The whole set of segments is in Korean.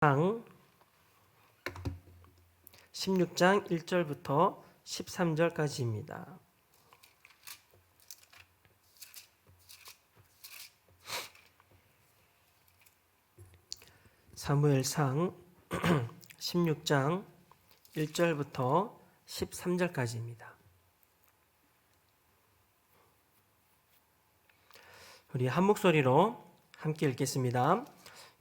상 16장 1절부터 13절까지입니다. 사무엘상 16장 1절부터 13절까지입니다. 우리 한 목소리로 함께 읽겠습니다.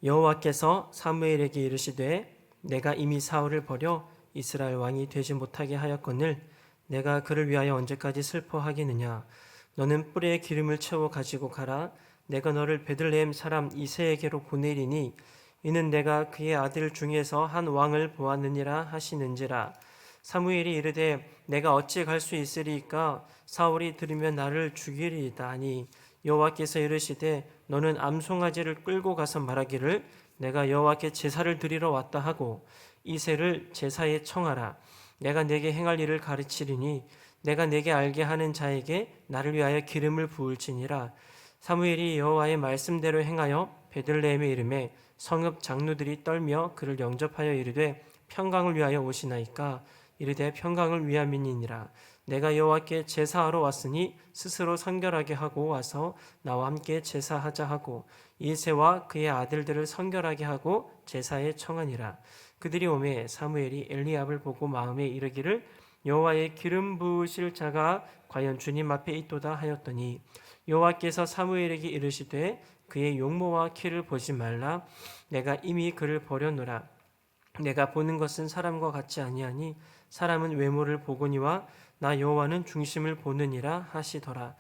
여호와께서 사무엘에게 이르시되 내가 이미 사울을 버려 이스라엘 왕이 되지 못하게 하였거늘 내가 그를 위하여 언제까지 슬퍼하겠느냐. 너는 뿔에 기름을 채워 가지고 가라. 내가 너를 베들레헴 사람 이새에게로 보내리니 이는 내가 그의 아들 중에서 한 왕을 보았느니라 하시는지라. 사무엘이 이르되 내가 어찌 갈 수 있으리이까. 사울이 들으면 나를 죽이리이다 하니 여호와께서 이르시되 너는 암송아지를 끌고 가서 말하기를 내가 여호와께 제사를 드리러 왔다 하고 이새를 제사에 청하라. 내가 내게 행할 일을 가르치리니 내가 내게 알게 하는 자에게 나를 위하여 기름을 부을지니라. 사무엘이 여호와의 말씀대로 행하여 베들레헴에 이르매 성읍 장로들이 떨며 그를 영접하여 이르되 평강을 위하여 오시나이까. 이르되 평강을 위함이니라. 내가 여호와께 제사하러 왔으니 스스로 선결하게 하고 와서 나와 함께 제사하자 하고 이새와 그의 아들들을 선결하게 하고 제사에 청하니라. 그들이 오매 사무엘이 엘리압을 보고 마음에 이르기를 여호와의 기름 부으실 자가 과연 주님 앞에 있도다 하였더니 여호와께서 사무엘에게 이르시되 그의 용모와 키를 보지 말라. 내가 이미 그를 버렸노라. 내가 보는 것은 사람과 같지 아니하니 사람은 외모를 보거니와 나 여호와는 중심을 보느니라 하시더라.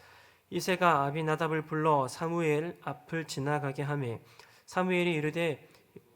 이새가 아비나답을 불러 사무엘 앞을 지나가게 하매 사무엘이 이르되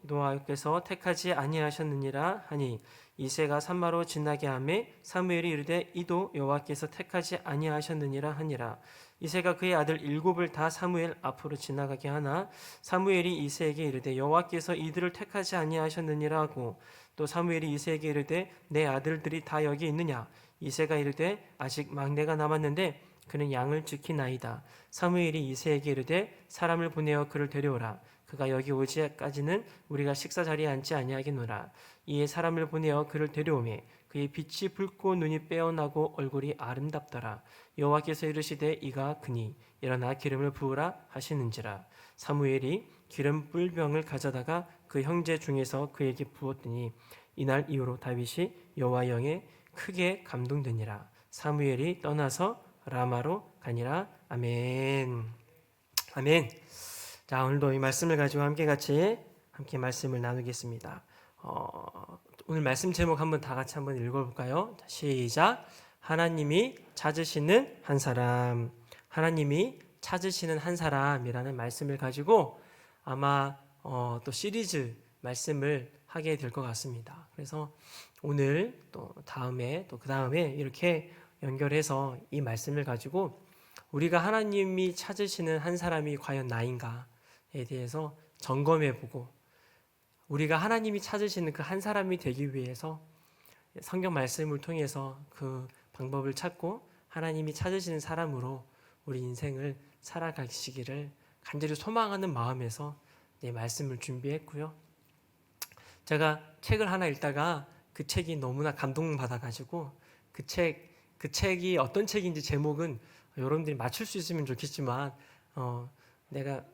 여호와께서 택하지 아니하셨느니라 하니 이새가 산마로 지나게 하매 사무엘이 이르되 이도 여호와께서 택하지 아니하셨느니라 하니라. 이새가 그의 아들 7을 다 사무엘 앞으로 지나가게 하나 사무엘이 이새에게 이르되 여호와께서 이들을 택하지 아니하셨느니라 하고 또 사무엘이 이새에게 이르되 내 아들들이 다 여기 있느냐. 이새가 이르되 아직 막내가 남았는데 그는 양을 지키나이다. 사무엘이 이새에게 이르되 사람을 보내어 그를 데려오라. 그가 여기 오지까지는 우리가 식사 자리에 앉지 아니하겠노라. 이에 사람을 보내어 그를 데려오매 그의 빛이 붉고 눈이 빼어나고 얼굴이 아름답더라. 여호와께서 이르시되 이가 그니 일어나 기름을 부으라 하시는지라. 사무엘이 기름 뿔병을 가져다가 그 형제 중에서 그에게 부었더니 이날 이후로 다윗이 여호와 영에 크게 감동되니라. 사무엘이 떠나서 라마로 가니라. 아멘. 아멘. 자, 오늘도 이 말씀을 가지고 함께 말씀을 나누겠습니다. 오늘 말씀 제목 한번 다 같이 한번 읽어볼까요? 시작. 하나님이 찾으시는 한 사람. 하나님이 찾으시는 한 사람이라는 말씀을 가지고 아마 또 시리즈 말씀을 하게 될 것 같습니다. 그래서 오늘 또 다음에 또 그 다음에 이렇게 연결해서 이 말씀을 가지고 우리가 하나님이 찾으시는 한 사람이 과연 나인가에 대해서 점검해보고 우리가 하나님이 찾으시는 그 한 사람이 되기 위해서 성경 말씀을 통해서 그 방법을 찾고 하나님이 찾으시는 사람으로 우리 인생을 살아가시기를 간절히 소망하는 마음에서 네, 말씀을 준비했고요. 제가 책을 하나 읽다가 그 책이 너무나 감동받아가지고 그 책이 어떤 책인지 제목은 여러분들이 맞출 수 있으면 좋겠지만 내가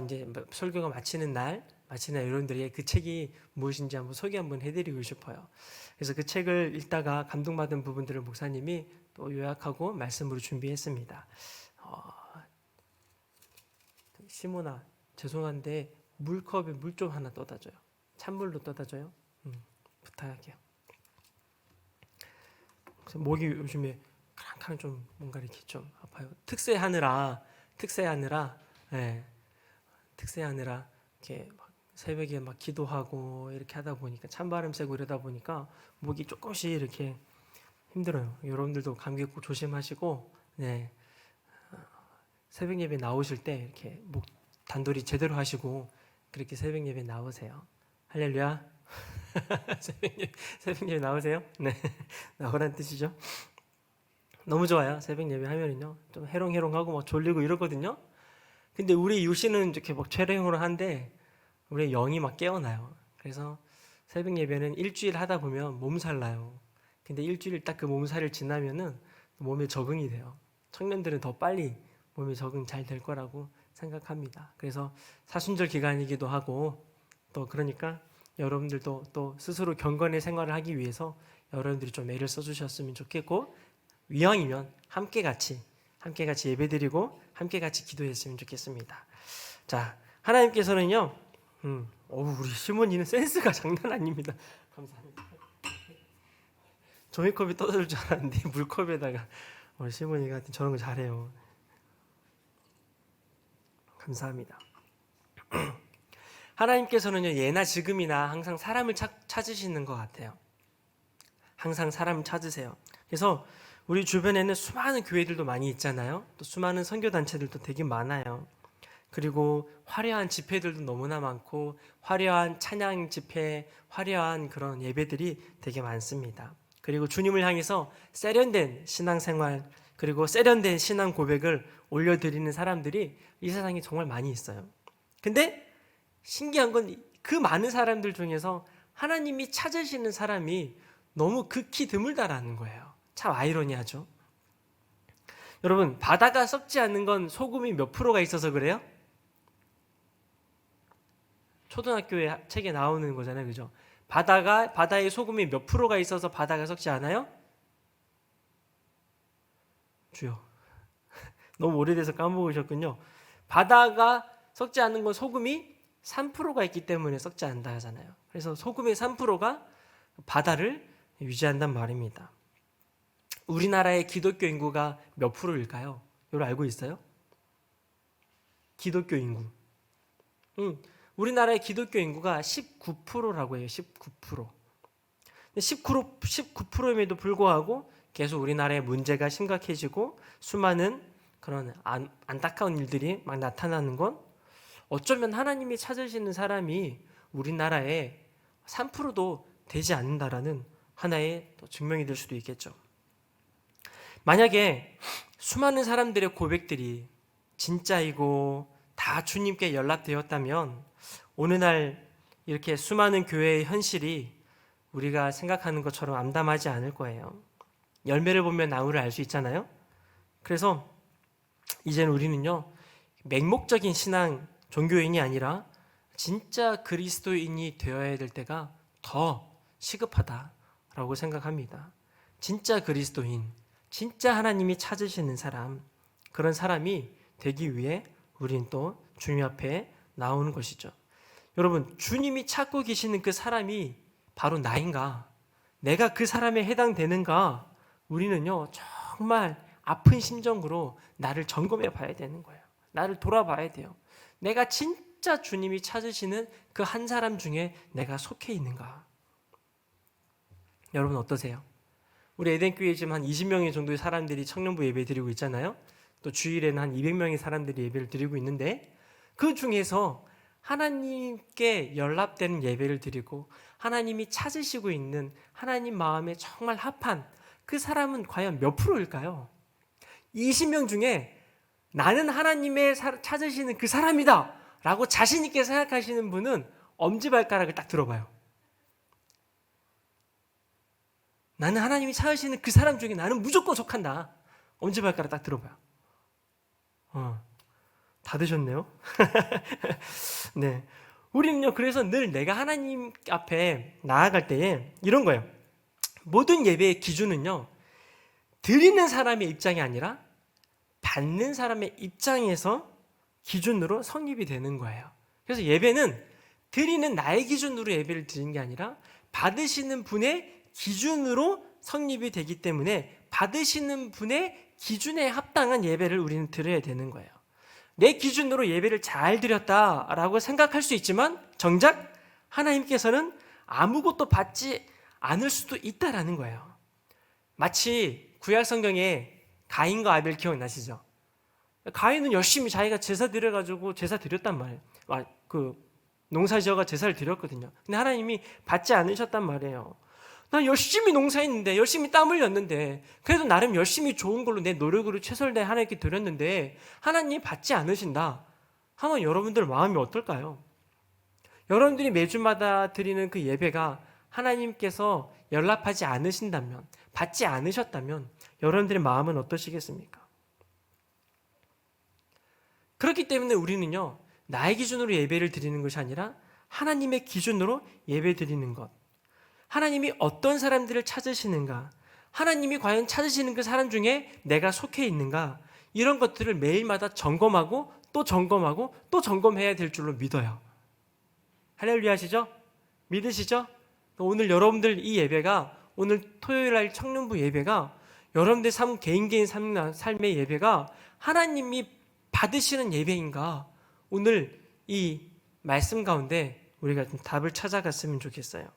이제 설교가 마치는 날 여러분들이 그 책이 무엇인지 한번 소개 한번 해드리고 싶어요. 그래서 그 책을 읽다가 감동받은 부분들을 목사님이 또 요약하고 말씀으로 준비했습니다. 시모나 죄송한데 물컵에 물 좀 하나 떠다 줘요. 찬물로 떠다 줘요. 부탁할게요. 목이 요즘에 캉캉 좀 뭔가 이렇게 좀 아파요. 특세하느라 이렇게 막 새벽에 막 기도하고 이렇게 하다 보니까 찬바람 쐬고 이러다 보니까 목이 조금씩 이렇게 힘들어요. 여러분들도 감기 꼭 조심하시고 네. 새벽 예배 나오실 때 이렇게 목 단돌이 제대로 하시고 그렇게 새벽 예배 나오세요. 할렐루야. 새벽 예배 나오세요? 네. 나오란 뜻이죠. 너무 좋아요. 새벽 예배 하면은요. 좀 해롱해롱하고 막 졸리고 이러거든요. 근데 우리 육신은 이렇게 막 최롱해롱 한데 우리 영이 막 깨어나요. 그래서 새벽 예배는 일주일 하다 보면 몸살 나요. 근데 일주일 딱 그 몸살을 지나면은 몸에 적응이 돼요. 청년들은 더 빨리 몸에 적응 잘 될 거라고 생각합니다. 그래서 사순절 기간이기도 하고 또 그러니까 여러분들도 또 스스로 경건의 생활을 하기 위해서 여러분들이 좀 애를 써주셨으면 좋겠고, 이왕이면 함께 같이 예배드리고 함께 같이 기도했으면 좋겠습니다. 자, 하나님께서는요, 우리 시몬이는 센스가 장난 아닙니다. 감사합니다. 종이컵이 떠들 줄 알았는데 물컵에다가 우리 시몬이가 저런 거 잘해요. 감사합니다. 하나님께서는요, 예나 지금이나 항상 사람을 찾으시는 것 같아요. 항상 사람을 찾으세요. 그래서 우리 주변에는 수많은 교회들도 많이 있잖아요. 또 수많은 선교단체들도 되게 많아요. 그리고 화려한 집회들도 너무나 많고, 화려한 찬양 집회, 화려한 그런 예배들이 되게 많습니다. 그리고 주님을 향해서 세련된 신앙생활, 그리고 세련된 신앙 고백을 올려드리는 사람들이 이 세상에 정말 많이 있어요. 근데 신기한 건 그 많은 사람들 중에서 하나님이 찾으시는 사람이 너무 극히 드물다라는 거예요. 참 아이러니하죠. 여러분, 바다가 썩지 않는 건 소금이 몇 프로가 있어서 그래요? 초등학교에 책에 나오는 거잖아요, 그죠? 바다에 소금이 몇 프로가 있어서 바다가 썩지 않아요? 주여, 너무 오래돼서 까먹으셨군요. 바다가 썩지 않는 건 소금이 3%가 있기 때문에 썩지 않는다 하잖아요. 그래서 소금의 3%가 바다를 유지한단 말입니다. 우리나라의 기독교 인구가 몇 프로일까요? 여러분 알고 있어요? 기독교 인구. 우리나라의 기독교 인구가 19%라고 해요. 19%. 19%임에도 불구하고 계속 우리나라의 문제가 심각해지고 수많은 그런 안타까운 일들이 막 나타나는 건 어쩌면 하나님이 찾으시는 사람이 우리나라의 3%도 되지 않는다라는 하나의 증명이 될 수도 있겠죠. 만약에 수많은 사람들의 고백들이 진짜이고 다 주님께 연락되었다면 어느 날 이렇게 수많은 교회의 현실이 우리가 생각하는 것처럼 암담하지 않을 거예요. 열매를 보면 나무를 알 수 있잖아요. 그래서 이제는 우리는요, 맹목적인 신앙 종교인이 아니라 진짜 그리스도인이 되어야 될 때가 더 시급하다라고 생각합니다. 진짜 그리스도인, 진짜 하나님이 찾으시는 사람, 그런 사람이 되기 위해 우린 또 주님 앞에 나오는 것이죠. 여러분, 주님이 찾고 계시는 그 사람이 바로 나인가? 내가 그 사람에 해당되는가? 우리는요, 정말 아픈 심정으로 나를 점검해 봐야 되는 거예요. 나를 돌아봐야 돼요. 내가 진짜 주님이 찾으시는 그 한 사람 중에 내가 속해 있는가? 여러분 어떠세요? 우리 에덴교회에 지금 한 20명의 정도의 사람들이 청년부 예배 드리고 있잖아요. 또 주일에는 한 200명의 사람들이 예배를 드리고 있는데, 그 중에서 하나님께 연락되는 예배를 드리고 하나님이 찾으시고 있는 하나님 마음에 정말 합한 그 사람은 과연 몇 프로일까요? 20명 중에 나는 하나님의 찾으시는 그 사람이다 라고 자신 있게 생각하시는 분은 엄지발가락을 딱 들어봐요. 나는 하나님이 찾으시는 그 사람 중에 나는 무조건 속한다. 엄지발가락 딱 들어봐요. 다 드셨네요. 네, 우리는요, 그래서 늘 내가 하나님 앞에 나아갈 때에 이런 거예요. 모든 예배의 기준은요, 드리는 사람의 입장이 아니라 받는 사람의 입장에서 기준으로 성립이 되는 거예요. 그래서 예배는 드리는 나의 기준으로 예배를 드리는 게 아니라 받으시는 분의 기준으로 성립이 되기 때문에 받으시는 분의 기준에 합당한 예배를 우리는 드려야 되는 거예요. 내 기준으로 예배를 잘 드렸다라고 생각할 수 있지만 정작 하나님께서는 아무것도 받지 않을 수도 있다라는 거예요. 마치 구약 성경에 가인과 아벨 기억나시죠? 가인은 열심히 자기가 제사 드려가지고 제사 드렸단 말이에요. 농사 지어가 제사를 드렸거든요. 근데 하나님이 받지 않으셨단 말이에요. 나 열심히 농사했는데, 열심히 땀 흘렸는데, 그래도 나름 열심히 좋은 걸로 내 노력으로 최선을 다해 하나님께 드렸는데 하나님이 받지 않으신다 하면 여러분들 마음이 어떨까요? 여러분들이 매주마다 드리는 그 예배가 하나님께서 연락하지 않으신다면, 받지 않으셨다면 여러분들의 마음은 어떠시겠습니까? 그렇기 때문에 우리는요, 나의 기준으로 예배를 드리는 것이 아니라 하나님의 기준으로 예배 드리는 것, 하나님이 어떤 사람들을 찾으시는가, 하나님이 과연 찾으시는 그 사람 중에 내가 속해 있는가, 이런 것들을 매일마다 점검하고 또 점검하고 또 점검해야 될 줄로 믿어요. 할렐루야시죠? 믿으시죠? 오늘 여러분들 이 예배가, 오늘 토요일날 청년부 예배가, 여러분들 개인 삶의 예배가 하나님이 받으시는 예배인가, 오늘 이 말씀 가운데 우리가 좀 답을 찾아갔으면 좋겠어요.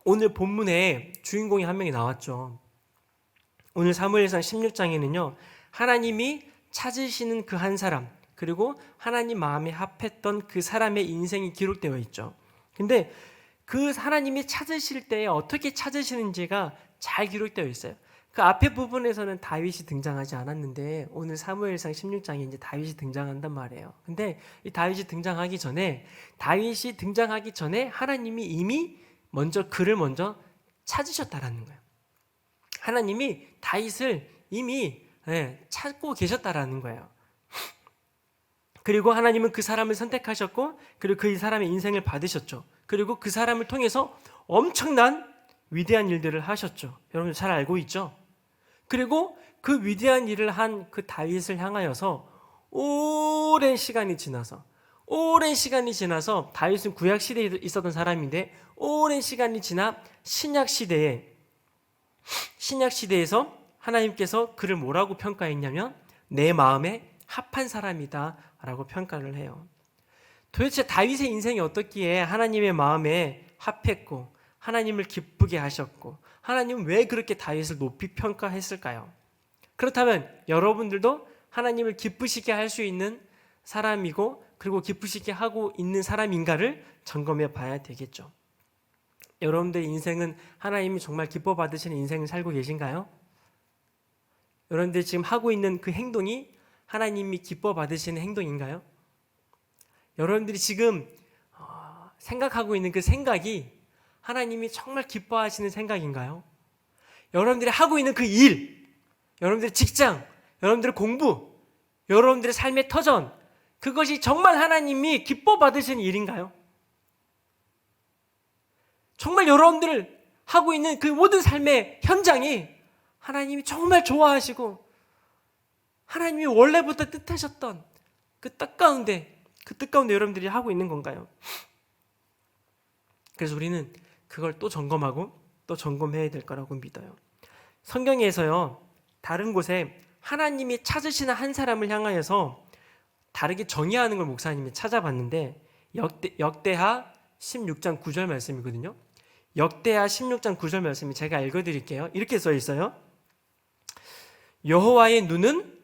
오늘 본문에 주인공이 한 명이 나왔죠. 오늘 사무엘상 16장에는요, 하나님이 찾으시는 그 한 사람, 그리고 하나님 마음에 합했던 그 사람의 인생이 기록되어 있죠. 근데 그 하나님이 찾으실 때에 어떻게 찾으시는지가 잘 기록되어 있어요. 그 앞에 부분에서는 다윗이 등장하지 않았는데 오늘 사무엘상 16장에 이제 다윗이 등장한단 말이에요. 근데 이 다윗이 등장하기 전에 하나님이 이미 그를 먼저 찾으셨다라는 거예요. 하나님이 다윗을 이미 찾고 계셨다라는 거예요. 그리고 하나님은 그 사람을 선택하셨고, 그리고 그 사람의 인생을 받으셨죠. 그리고 그 사람을 통해서 엄청난 위대한 일들을 하셨죠. 여러분 잘 알고 있죠? 그리고 그 위대한 일을 한 그 다윗을 향하여서 오랜 시간이 지나서 다윗은 구약 시대에 있었던 사람인데, 오랜 시간이 지나 신약 시대에서 하나님께서 그를 뭐라고 평가했냐면 내 마음에 합한 사람이다 라고 평가를 해요. 도대체 다윗의 인생이 어떻기에 하나님의 마음에 합했고 하나님을 기쁘게 하셨고, 하나님은 왜 그렇게 다윗을 높이 평가했을까요? 그렇다면 여러분들도 하나님을 기쁘시게 할 수 있는 사람이고, 그리고 기쁘시게 하고 있는 사람인가를 점검해 봐야 되겠죠. 여러분들의 인생은 하나님이 정말 기뻐 받으시는 인생을 살고 계신가요? 여러분들이 지금 하고 있는 그 행동이 하나님이 기뻐 받으시는 행동인가요? 여러분들이 지금 생각하고 있는 그 생각이 하나님이 정말 기뻐하시는 생각인가요? 여러분들이 하고 있는 그 일, 여러분들의 직장, 여러분들의 공부, 여러분들의 삶의 터전, 그것이 정말 하나님이 기뻐 받으시는 일인가요? 정말 여러분들 하고 있는 그 모든 삶의 현장이 하나님이 정말 좋아하시고 하나님이 원래부터 뜻하셨던 그 뜻 가운데 여러분들이 하고 있는 건가요? 그래서 우리는 그걸 또 점검하고 또 점검해야 될 거라고 믿어요. 성경에서요, 다른 곳에 하나님이 찾으시는 한 사람을 향하여서 다르게 정의하는 걸 목사님이 찾아봤는데, 역대하 16장 9절 말씀이거든요. 역대하 16장 9절 말씀이 제가 읽어드릴게요. 이렇게 써 있어요. 여호와의 눈은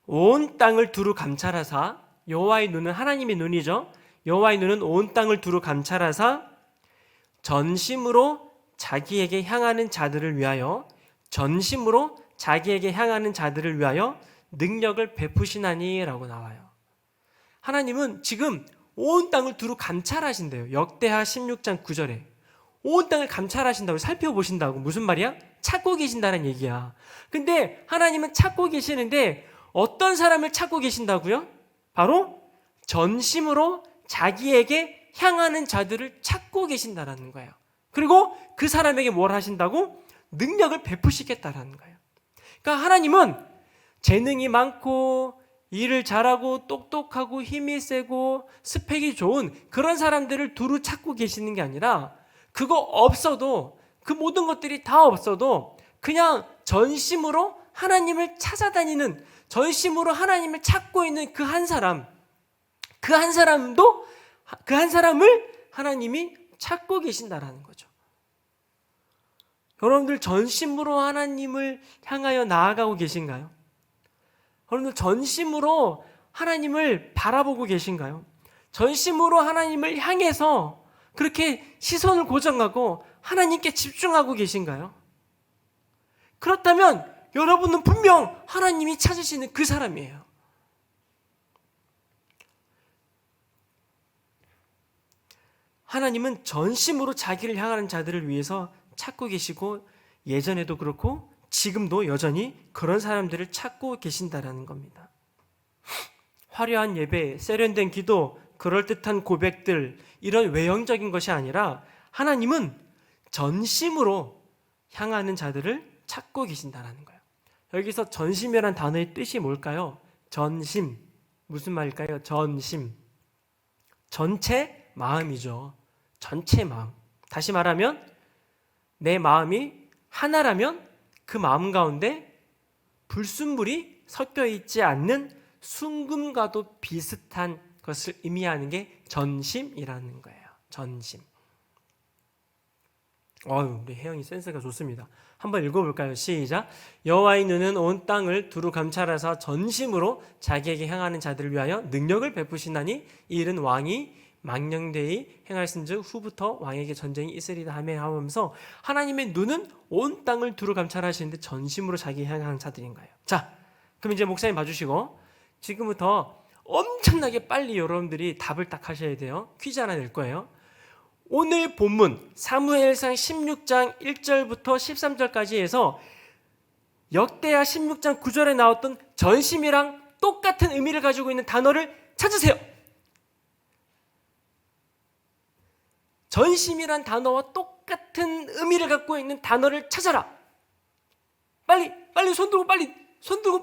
온 땅을 두루 감찰하사, 여호와의 눈은 하나님의 눈이죠. 여호와의 눈은 온 땅을 두루 감찰하사 전심으로 자기에게 향하는 자들을 위하여 능력을 베푸시나니 라고 나와요. 하나님은 지금 온 땅을 두루 감찰하신대요. 역대하 16장 9절에 온 땅을 감찰하신다고, 살펴보신다고. 무슨 말이야? 찾고 계신다는 얘기야. 근데 하나님은 찾고 계시는데 어떤 사람을 찾고 계신다고요? 바로 전심으로 자기에게 향하는 자들을 찾고 계신다라는 거예요. 그리고 그 사람에게 뭘 하신다고? 능력을 베푸시겠다라는 거예요. 그러니까 하나님은 재능이 많고 일을 잘하고 똑똑하고 힘이 세고 스펙이 좋은 그런 사람들을 두루 찾고 계시는 게 아니라, 그거 없어도, 그 모든 것들이 다 없어도 그냥 전심으로 하나님을 찾아다니는, 전심으로 하나님을 찾고 있는 그 한 사람, 그 한 사람을 하나님이 찾고 계신다라는 거죠. 여러분들 전심으로 하나님을 향하여 나아가고 계신가요? 여러분들 전심으로 하나님을 바라보고 계신가요? 전심으로 하나님을 향해서 그렇게 시선을 고정하고 하나님께 집중하고 계신가요? 그렇다면 여러분은 분명 하나님이 찾으시는 그 사람이에요. 하나님은 전심으로 자기를 향하는 자들을 위해서 찾고 계시고 예전에도 그렇고 지금도 여전히 그런 사람들을 찾고 계신다라는 겁니다. 화려한 예배, 세련된 기도, 그럴듯한 고백들, 이런 외형적인 것이 아니라 하나님은 전심으로 향하는 자들을 찾고 계신다는 거예요. 여기서 전심이라는 단어의 뜻이 뭘까요? 전심, 무슨 말일까요? 전심, 전체 마음이죠. 전체 마음. 다시 말하면 내 마음이 하나라면 그 마음 가운데 불순물이 섞여 있지 않는 순금과도 비슷한 것을 의미하는 게 전심이라는 거예요. 전심. 우리 혜영이 센스가 좋습니다. 한번 읽어볼까요? 시작. 여호와의 눈은 온 땅을 두루 감찰하사 전심으로 자기에게 향하는 자들을 위하여 능력을 베푸시나니 이 일은 왕이 망령되이 행하였은즉 후부터 왕에게 전쟁이 있으리다 하며 하면서 하나님의 눈은 온 땅을 두루 감찰하시는데 전심으로 자기에게 향하는 자들인 거예요. 자, 그럼 이제 목사님 봐주시고 지금부터 엄청나게 빨리 여러분들이 답을 딱 하셔야 돼요. 퀴즈 하나 낼 거예요. 오늘 본문 사무엘상 16장 1절부터 13절까지 해서 역대하 16장 9절에 나왔던 전심이랑 똑같은 의미를 가지고 있는 단어를 찾으세요. 전심이란 단어와 똑같은 의미를 갖고 있는 단어를 찾아라. 빨리 손 들고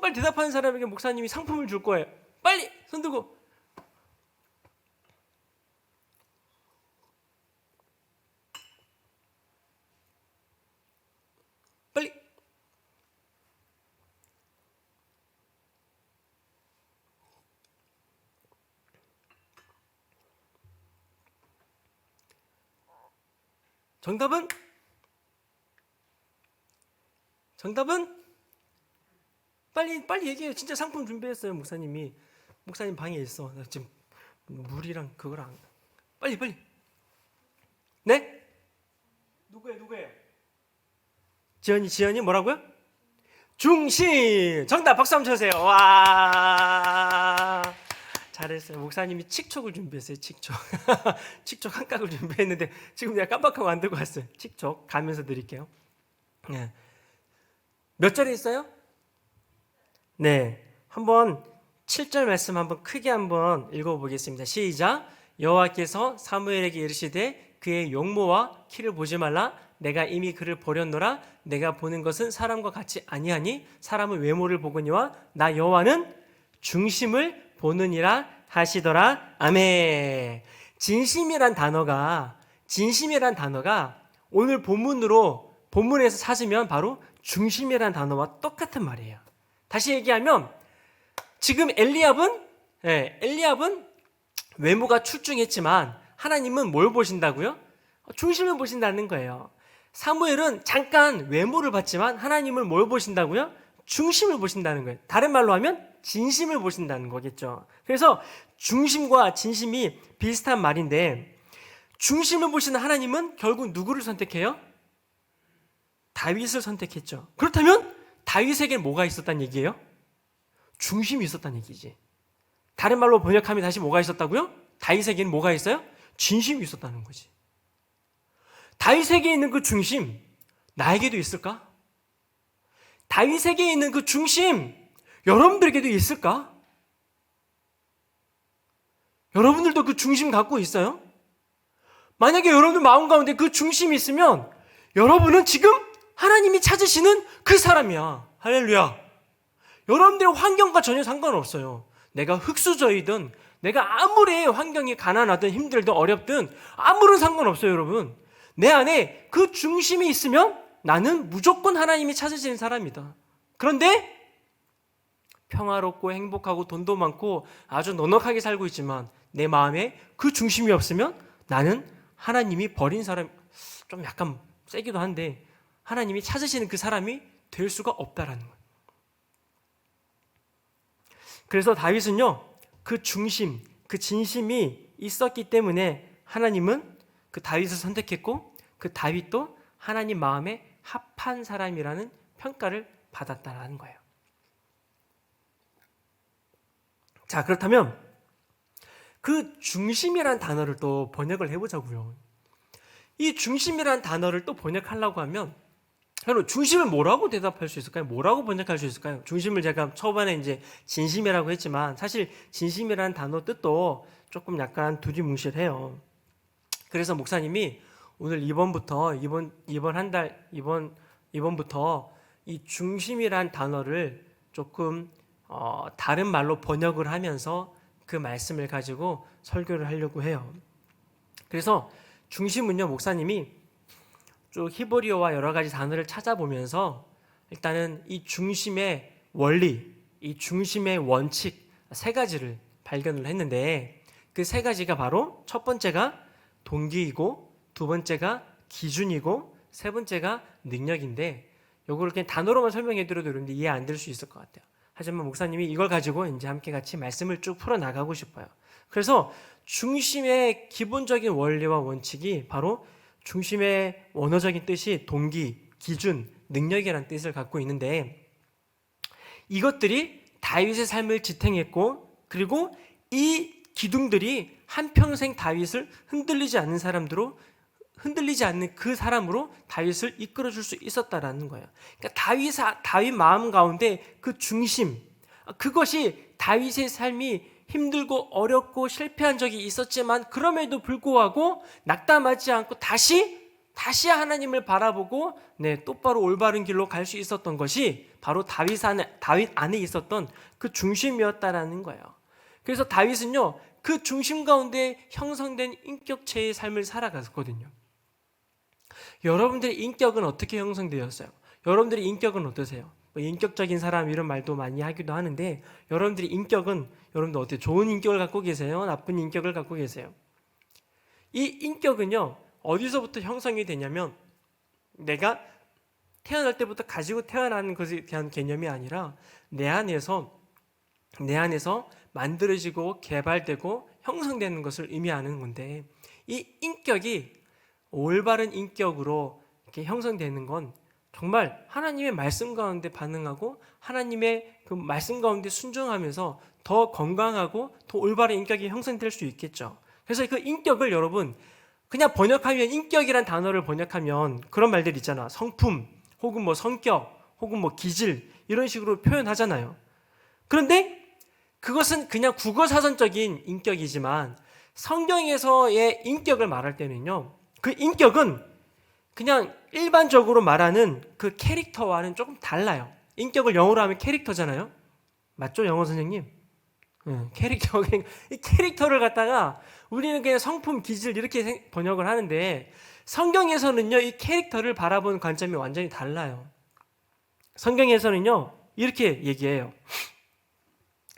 빨리 대답하는 사람에게 목사님이 상품을 줄 거예요. 빨리 손 들고. 빨리. 정답은 빨리 얘기해요. 진짜 상품 준비했어요. 목사님이. 목사님 방에 있어. 나 지금 물이랑 그거랑. 빨리. 네? 누구예요? 지연이 뭐라고요? 중심. 정답. 박수 한번 쳐주세요. 와, 잘했어요. 목사님이 칙촉을 준비했어요. 칙촉. 칙촉 한 깍을 준비했는데 지금 내가 깜빡하고 안 들고 왔어요. 칙촉 가면서 드릴게요. 네. 몇 절에 있어요? 네, 한번 7절 말씀 한번 크게 한번 읽어보겠습니다. 시작. 여호와께서 사무엘에게 이르시되 그의 용모와 키를 보지 말라. 내가 이미 그를 버렸노라. 내가 보는 것은 사람과 같이 아니하니 사람은 외모를 보거니와 나 여호와는 중심을 보느니라 하시더라. 아멘. 진심이란 단어가 오늘 본문에서 찾으면 바로 중심이란 단어와 똑같은 말이에요. 다시 얘기하면 지금 엘리압은 외모가 출중했지만 하나님은 뭘 보신다고요? 중심을 보신다는 거예요. 사무엘은 잠깐 외모를 봤지만 하나님은 뭘 보신다고요? 중심을 보신다는 거예요. 다른 말로 하면 진심을 보신다는 거겠죠. 그래서 중심과 진심이 비슷한 말인데 중심을 보시는 하나님은 결국 누구를 선택해요? 다윗을 선택했죠. 그렇다면 다윗에게는 뭐가 있었다는 얘기예요? 중심이 있었다는 얘기지. 다른 말로 번역하면 다시 뭐가 있었다고요? 다윗에게는 뭐가 있어요? 진심이 있었다는 거지. 다윗에게 있는 그 중심 나에게도 있을까? 다윗에게 있는 그 중심 여러분들에게도 있을까? 여러분들도 그 중심 갖고 있어요? 만약에 여러분들 마음 가운데 그 중심이 있으면 여러분은 지금 하나님이 찾으시는 그 사람이야. 할렐루야. 여러분들의 환경과 전혀 상관없어요. 내가 흙수저이든 내가 아무리 환경이 가난하든 힘들든 어렵든 아무런 상관없어요. 여러분, 내 안에 그 중심이 있으면 나는 무조건 하나님이 찾으시는 사람이다. 그런데 평화롭고 행복하고 돈도 많고 아주 넉넉하게 살고 있지만 내 마음에 그 중심이 없으면 나는 하나님이 버린 사람, 좀 약간 세기도 한데 하나님이 찾으시는 그 사람이 될 수가 없다라는 거예요. 그래서 다윗은요, 그 중심, 그 진심이 있었기 때문에 하나님은 그 다윗을 선택했고 그 다윗도 하나님 마음에 합한 사람이라는 평가를 받았다라는 거예요. 자, 그렇다면 그 중심이란 단어를 또 번역을 해보자고요. 이 중심이란 단어를 또 번역하려고 하면 여러분 중심을 뭐라고 대답할 수 있을까요? 뭐라고 번역할 수 있을까요? 중심을 제가 초반에 이제 진심이라고 했지만 사실 진심이라는 단어 뜻도 조금 약간 두리뭉실해요. 그래서 목사님이 오늘 이번부터 이 중심이란 단어를 조금 다른 말로 번역을 하면서 그 말씀을 가지고 설교를 하려고 해요. 그래서 중심은요, 목사님이 쭉 히브리어와 여러 가지 단어를 찾아보면서 일단은 이 중심의 원리, 이 중심의 원칙 세 가지를 발견을 했는데 그 세 가지가 바로 첫 번째가 동기이고 두 번째가 기준이고 세 번째가 능력인데 요거를 그냥 단어로만 설명해 드려도 여러분들 이해 안 될 수 있을 것 같아요. 하지만 목사님이 이걸 가지고 이제 함께 같이 말씀을 쭉 풀어 나가고 싶어요. 그래서 중심의 기본적인 원리와 원칙이 바로 중심의 원어적인 뜻이 동기, 기준, 능력이라는 뜻을 갖고 있는데 이것들이 다윗의 삶을 지탱했고 그리고 이 기둥들이 한평생 다윗을 흔들리지 않는 그 사람으로 다윗을 이끌어줄 수 있었다라는 거예요. 그러니까 다윗 마음 가운데 그 중심, 그것이 다윗의 삶이 힘들고 어렵고 실패한 적이 있었지만 그럼에도 불구하고 낙담하지 않고 다시 하나님을 바라보고 똑바로 올바른 길로 갈 수 있었던 것이 바로 다윗 안에 있었던 그 중심이었다라는 거예요. 그래서 다윗은요 그 중심 가운데 형성된 인격체의 삶을 살아갔거든요. 여러분들의 인격은 어떻게 형성되었어요? 여러분들의 인격은 어떠세요? 인격적인 사람 이런 말도 많이 하기도 하는데 여러분들의 인격은 여러분들 어때요? 좋은 인격을 갖고 계세요? 나쁜 인격을 갖고 계세요? 이 인격은요 어디서부터 형성이 되냐면 내가 태어날 때부터 가지고 태어나는 것에 대한 개념이 아니라 내 안에서 만들어지고 개발되고 형성되는 것을 의미하는 건데 이 인격이 올바른 인격으로 이렇게 형성되는 건 정말 하나님의 말씀 가운데 반응하고 하나님의 그 말씀 가운데 순종하면서 더 건강하고 더 올바른 인격이 형성될 수 있겠죠. 그래서 그 인격을 여러분 그냥 번역하면 인격이란 단어를 번역하면 그런 말들 있잖아. 성품 혹은 뭐 성격 혹은 뭐 기질 이런 식으로 표현하잖아요. 그런데 그것은 그냥 국어사전적인 인격이지만 성경에서의 인격을 말할 때는요 그 인격은 그냥 일반적으로 말하는 그 캐릭터와는 조금 달라요. 인격을 영어로 하면 캐릭터잖아요. 맞죠, 영어 선생님? 캐릭터. 이 캐릭터를 갖다가 우리는 그냥 성품, 기질 이렇게 번역을 하는데 성경에서는요 이 캐릭터를 바라보는 관점이 완전히 달라요. 성경에서는요 이렇게 얘기해요.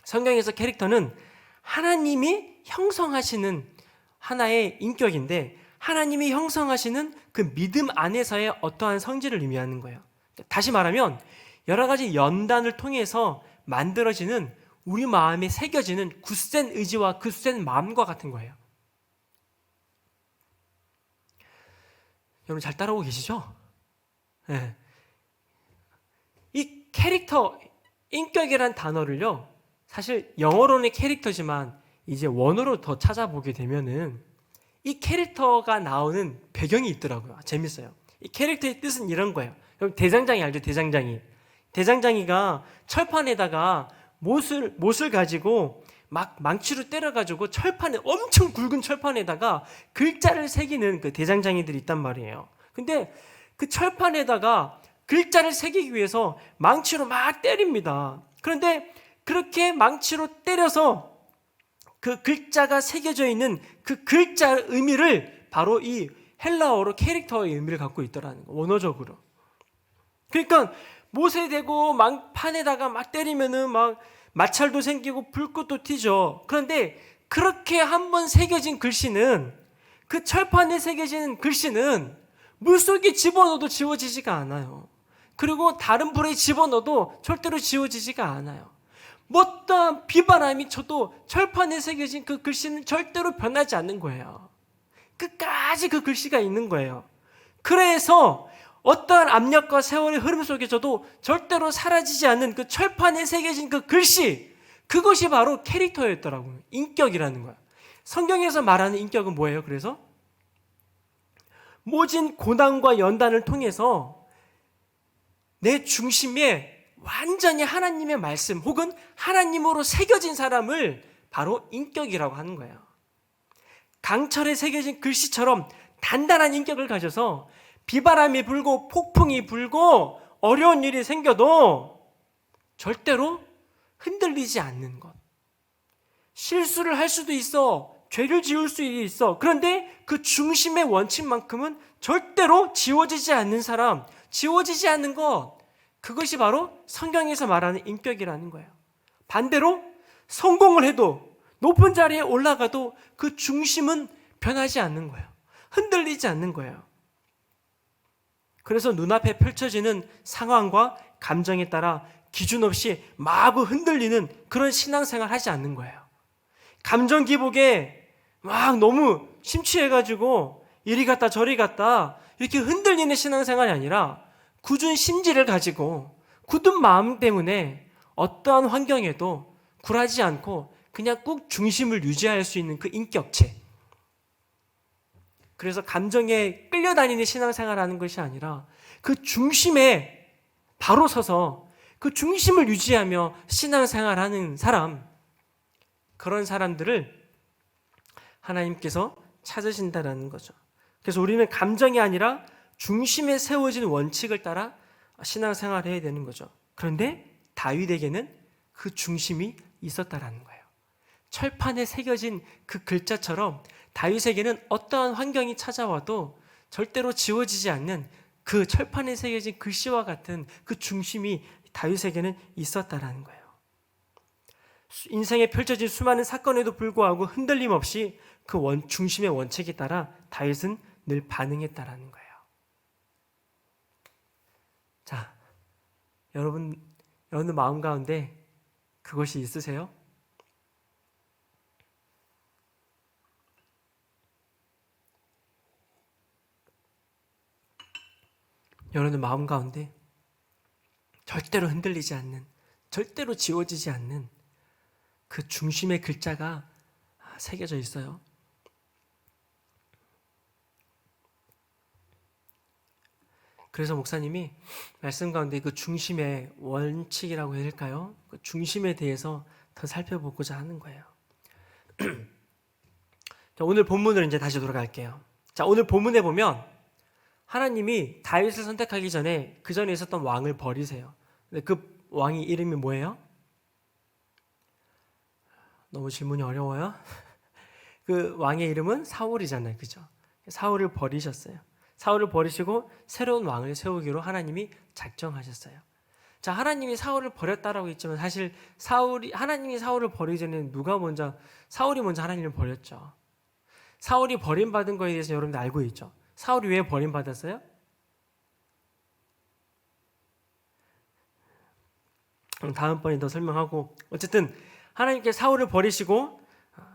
성경에서 캐릭터는 하나님이 형성하시는 하나의 인격인데 하나님이 형성하시는 그 믿음 안에서의 어떠한 성질을 의미하는 거예요. 다시 말하면 여러 가지 연단을 통해서 만들어지는 우리 마음에 새겨지는 굳센 의지와 굳센 마음과 같은 거예요. 여러분 잘 따라오고 계시죠? 네. 이 캐릭터, 인격이란 단어를요 사실 영어로는 캐릭터지만 이제 원어로 더 찾아보게 되면은 이 캐릭터가 나오는 배경이 있더라고요. 재밌어요. 이 캐릭터의 뜻은 이런 거예요. 그럼 대장장이 알죠? 대장장이가 철판에다가 못을 가지고 막 망치로 때려가지고 철판에 엄청 굵은 철판에다가 글자를 새기는 그 대장장이들이 있단 말이에요. 근데 그 철판에다가 글자를 새기기 위해서 망치로 막 때립니다. 그런데 그렇게 망치로 때려서 그 글자가 새겨져 있는 그 글자의 의미를 바로 이 헬라어로 캐릭터의 의미를 갖고 있더라는 거예요. 원어적으로. 그러니까 못에 대고 판에다가 막 때리면은 막 마찰도 생기고 불꽃도 튀죠. 그런데 그렇게 한번 새겨진 글씨는 그 철판에 새겨진 글씨는 물속에 집어넣어도 지워지지가 않아요. 그리고 다른 불에 집어넣어도 절대로 지워지지가 않아요. 어떠한 비바람이 쳐도 철판에 새겨진 그 글씨는 절대로 변하지 않는 거예요. 끝까지 그 글씨가 있는 거예요. 그래서 어떠한 압력과 세월의 흐름 속에서도 절대로 사라지지 않는 그 철판에 새겨진 그 글씨, 그것이 바로 캐릭터였더라고요. 인격이라는 거예요. 성경에서 말하는 인격은 뭐예요? 그래서 모진 고난과 연단을 통해서 내 중심에 완전히 하나님의 말씀 혹은 하나님으로 새겨진 사람을 바로 인격이라고 하는 거예요. 강철에 새겨진 글씨처럼 단단한 인격을 가져서 비바람이 불고 폭풍이 불고 어려운 일이 생겨도 절대로 흔들리지 않는 것. 실수를 할 수도 있어. 죄를 지을 수 있어. 그런데 그 중심의 원칙만큼은 절대로 지워지지 않는 사람, 지워지지 않는 것. 그것이 바로 성경에서 말하는 인격이라는 거예요. 반대로 성공을 해도 높은 자리에 올라가도 그 중심은 변하지 않는 거예요. 흔들리지 않는 거예요. 그래서 눈앞에 펼쳐지는 상황과 감정에 따라 기준 없이 마구 흔들리는 그런 신앙생활 하지 않는 거예요. 감정 기복에 막 너무 심취해가지고 이리 갔다 저리 갔다 이렇게 흔들리는 신앙생활이 아니라 굳은 심지를 가지고 굳은 마음 때문에 어떠한 환경에도 굴하지 않고 그냥 꾹 중심을 유지할 수 있는 그 인격체. 그래서 감정에 끌려다니는 신앙생활을 하는 것이 아니라 그 중심에 바로 서서 그 중심을 유지하며 신앙생활하는 사람, 그런 사람들을 하나님께서 찾으신다는 거죠. 그래서 우리는 감정이 아니라 중심에 세워진 원칙을 따라 신앙생활을 해야 되는 거죠. 그런데 다윗에게는 그 중심이 있었다라는 거예요. 철판에 새겨진 그 글자처럼 다윗에게는 어떠한 환경이 찾아와도 절대로 지워지지 않는 그 철판에 새겨진 글씨와 같은 그 중심이 다윗에게는 있었다라는 거예요. 인생에 펼쳐진 수많은 사건에도 불구하고 흔들림 없이 그 중심의 원칙에 따라 다윗은 늘 반응했다라는 거예요. 자, 여러분 마음 가운데 그것이 있으세요? 여러분의 마음 가운데 절대로 흔들리지 않는, 절대로 지워지지 않는 그 중심의 글자가 새겨져 있어요. 그래서 목사님이 말씀 가운데 그 중심의 원칙이라고 해야 될까요? 그 중심에 대해서 더 살펴보고자 하는 거예요. 자, 오늘 본문을 이제 다시 돌아갈게요. 자, 오늘 본문에 보면 하나님이 다윗을 선택하기 전에 그 전에 있었던 왕을 버리세요. 근데 그 왕이 이름이 뭐예요? 너무 질문이 어려워요? 그 왕의 이름은 사울이잖아요. 그죠? 사울을 버리셨어요. 사울을 버리시고 새로운 왕을 세우기로 하나님이 작정하셨어요. 자, 하나님이 사울을 버렸다라고 했지만 사실 하나님이 사울을 버리기 전에 사울이 먼저 하나님을 버렸죠. 사울이 버림받은 거에 대해서 여러분들 알고 있죠? 사울이 왜 버림받았어요? 다음번에 더 설명하고, 어쨌든 하나님께서 사울을 버리시고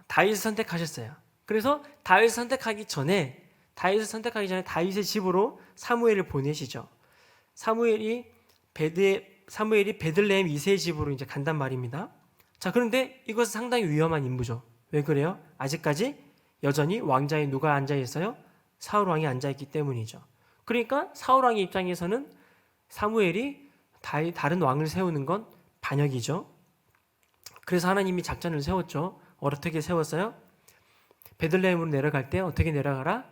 다윗을 선택하셨어요. 그래서 다윗을 선택하기 전에 다윗의 집으로 사무엘을 보내시죠. 사무엘이 베들레헴 이새의 집으로 이제 간단 말입니다. 자, 그런데 이것은 상당히 위험한 임무죠. 왜 그래요? 아직까지 여전히 왕자에 누가 앉아 있어요? 사울 왕이 앉아 있기 때문이죠. 그러니까 사울 왕의 입장에서는 사무엘이 다른 왕을 세우는 건 반역이죠. 그래서 하나님이 작전을 세웠죠. 어떻게 세웠어요? 베들레헴으로 내려갈 때 어떻게 내려가라?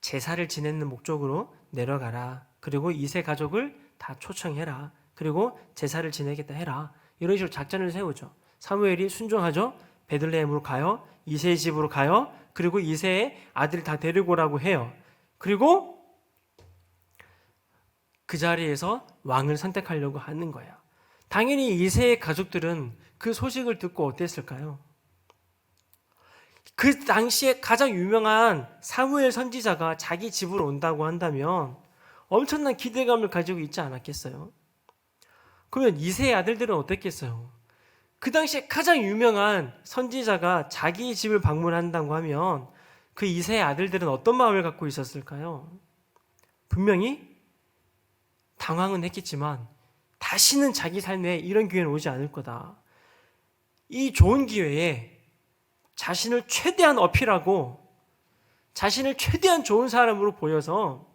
제사를 지내는 목적으로 내려가라. 그리고 이세 가족을 다 초청해라. 그리고 제사를 지내겠다 해라. 이런 식으로 작전을 세우죠. 사무엘이 순종하죠. 베들레헴으로 가요. 이세의 집으로 가요. 그리고 이세의 아들 다 데리고 오라고 해요. 그리고 그 자리에서 왕을 선택하려고 하는 거예요. 당연히 이세의 가족들은 그 소식을 듣고 어땠을까요? 그 당시에 가장 유명한 사무엘 선지자가 자기 집으로 온다고 한다면 엄청난 기대감을 가지고 있지 않았겠어요? 그러면 이세의 아들들은 어땠겠어요? 그 당시에 가장 유명한 선지자가 자기 집을 방문한다고 하면 그 이세의 아들들은 어떤 마음을 갖고 있었을까요? 분명히 당황은 했겠지만 다시는 자기 삶에 이런 기회는 오지 않을 거다. 이 좋은 기회에 자신을 최대한 어필하고 자신을 최대한 좋은 사람으로 보여서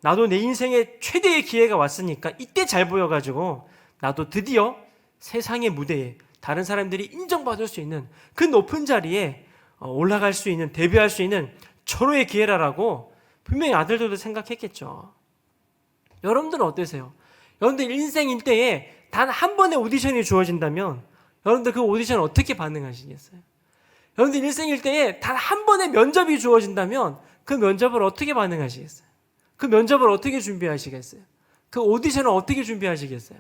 나도 내 인생에 최대의 기회가 왔으니까 이때 잘 보여가지고 나도 드디어 세상의 무대에 다른 사람들이 인정받을 수 있는 그 높은 자리에 올라갈 수 있는, 데뷔할 수 있는 절호의 기회라고 분명히 아들들도 생각했겠죠. 여러분들은 어떠세요? 여러분들 인생 일대에 단 한 번의 오디션이 주어진다면 여러분들 그 오디션 어떻게 반응하시겠어요? 여러분들 인생 일대에 단 한 번의 면접이 주어진다면 그 면접을 어떻게 반응하시겠어요? 그 면접을 어떻게 준비하시겠어요? 그 오디션을 어떻게 준비하시겠어요?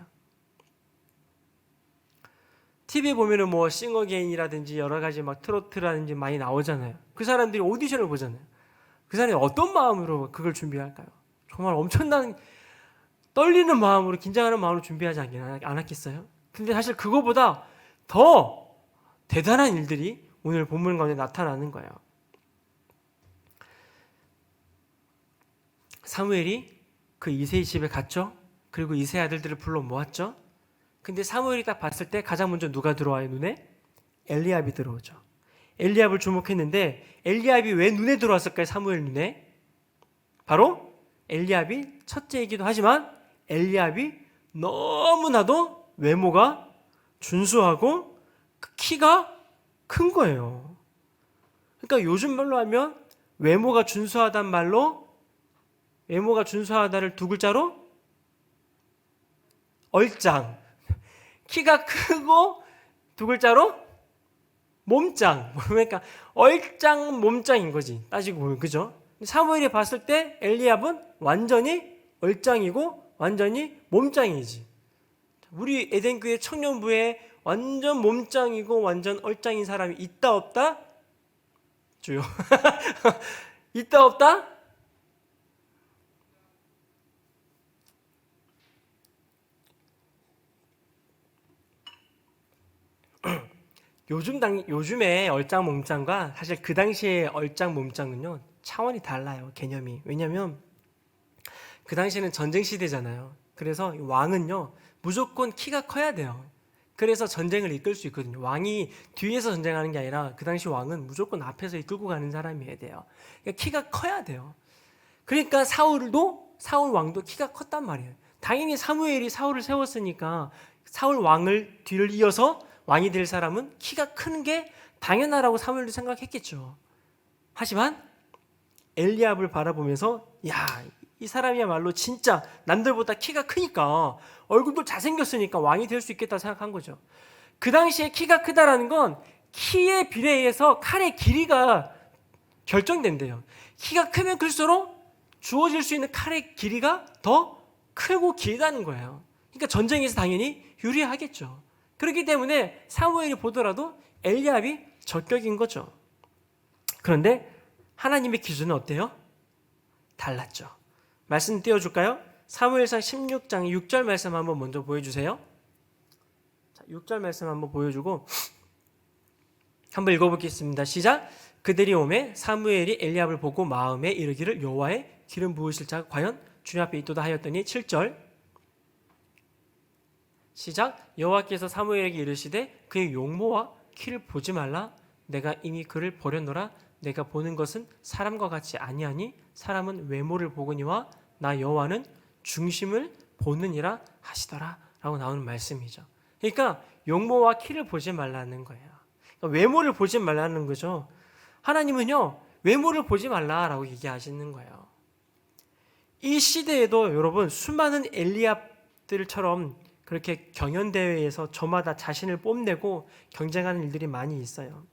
TV에 보면은 뭐 싱어게인이라든지 여러 가지 막 트로트라든지 많이 나오잖아요. 그 사람들이 오디션을 보잖아요. 그 사람이 어떤 마음으로 그걸 준비할까요? 정말 엄청난 떨리는 마음으로, 긴장하는 마음으로 준비하지 않았겠어요? 근데 사실 그거보다 더 대단한 일들이 오늘 본문 가운데 나타나는 거예요. 사무엘이 그 이새의 집에 갔죠. 그리고 이새의 아들들을 불러 모았죠. 근데 사무엘이 딱 봤을 때 가장 먼저 누가 들어와요, 눈에? 엘리압이 들어오죠. 엘리압을 주목했는데 엘리압이 왜 눈에 들어왔을까요? 사무엘 눈에? 바로 엘리압이 첫째이기도 하지만 엘리압이 너무나도 외모가 준수하고 키가 큰 거예요. 그러니까 요즘 말로 하면 외모가 준수하단 말로, 외모가 준수하다를 두 글자로 얼짱. 키가 크고 두 글자로 몸짱. 그러니까 얼짱 몸짱인 거지, 따지고 보면. 그죠? 사무엘이 봤을 때 엘리압은 완전히 얼짱이고 완전히 몸짱이지. 우리 에덴교회 청년부에 완전 몸짱이고 완전 얼짱인 사람이 있다 없다? 주요. 있다 없다? 요즘에 얼짱 몸짱과 사실 그 당시에 얼짱 몸짱은요 차원이 달라요, 개념이. 왜냐하면 그 당시에는 전쟁 시대잖아요. 그래서 왕은요 무조건 키가 커야 돼요. 그래서 전쟁을 이끌 수 있거든요. 왕이 뒤에서 전쟁하는 게 아니라 그 당시 왕은 무조건 앞에서 이끌고 가는 사람이어야 돼요. 그러니까 키가 커야 돼요. 그러니까 사울 왕도 키가 컸단 말이에요. 당연히 사무엘이 사울을 세웠으니까 사울 왕을 뒤를 이어서 왕이 될 사람은 키가 크는 게 당연하라고 사무엘도 생각했겠죠. 하지만 엘리압을 바라보면서 야, 이 사람이야말로 진짜 남들보다 키가 크니까, 얼굴도 잘생겼으니까 왕이 될 수 있겠다 생각한 거죠. 그 당시에 키가 크다라는 건 키에 비례해서 칼의 길이가 결정된대요. 키가 크면 클수록 주어질 수 있는 칼의 길이가 더 크고 길다는 거예요. 그러니까 전쟁에서 당연히 유리하겠죠. 그렇기 때문에 사무엘이 보더라도 엘리압이 적격인 거죠. 그런데 하나님의 기준은 어때요? 달랐죠. 말씀 띄워줄까요? 사무엘상 16장 6절 말씀 한번 먼저 보여주세요. 자, 6절 말씀 한번 보여주고 한번 읽어보겠습니다. 시작. 그들이 오매 사무엘이 엘리압을 보고 마음에 이르기를 여호와의 기름 부으실 자가 과연 주님 앞에 있도다 하였더니 7절 시작. 여호와께서 사무엘에게 이르시되 그의 용모와 키를 보지 말라. 내가 이미 그를 버렸노라. 내가 보는 것은 사람과 같이 아니하니 사람은 외모를 보거니와 나 여호와는 중심을 보느니라 하시더라 라고 나오는 말씀이죠. 그러니까 용모와 키를 보지 말라는 거예요. 그러니까 외모를 보지 말라는 거죠. 하나님은요 외모를 보지 말라라고 얘기하시는 거예요. 이 시대에도 여러분 수많은 엘리압들처럼 그렇게 경연대회에서 저마다 자신을 뽐내고 경쟁하는 일들이 많이 있어요.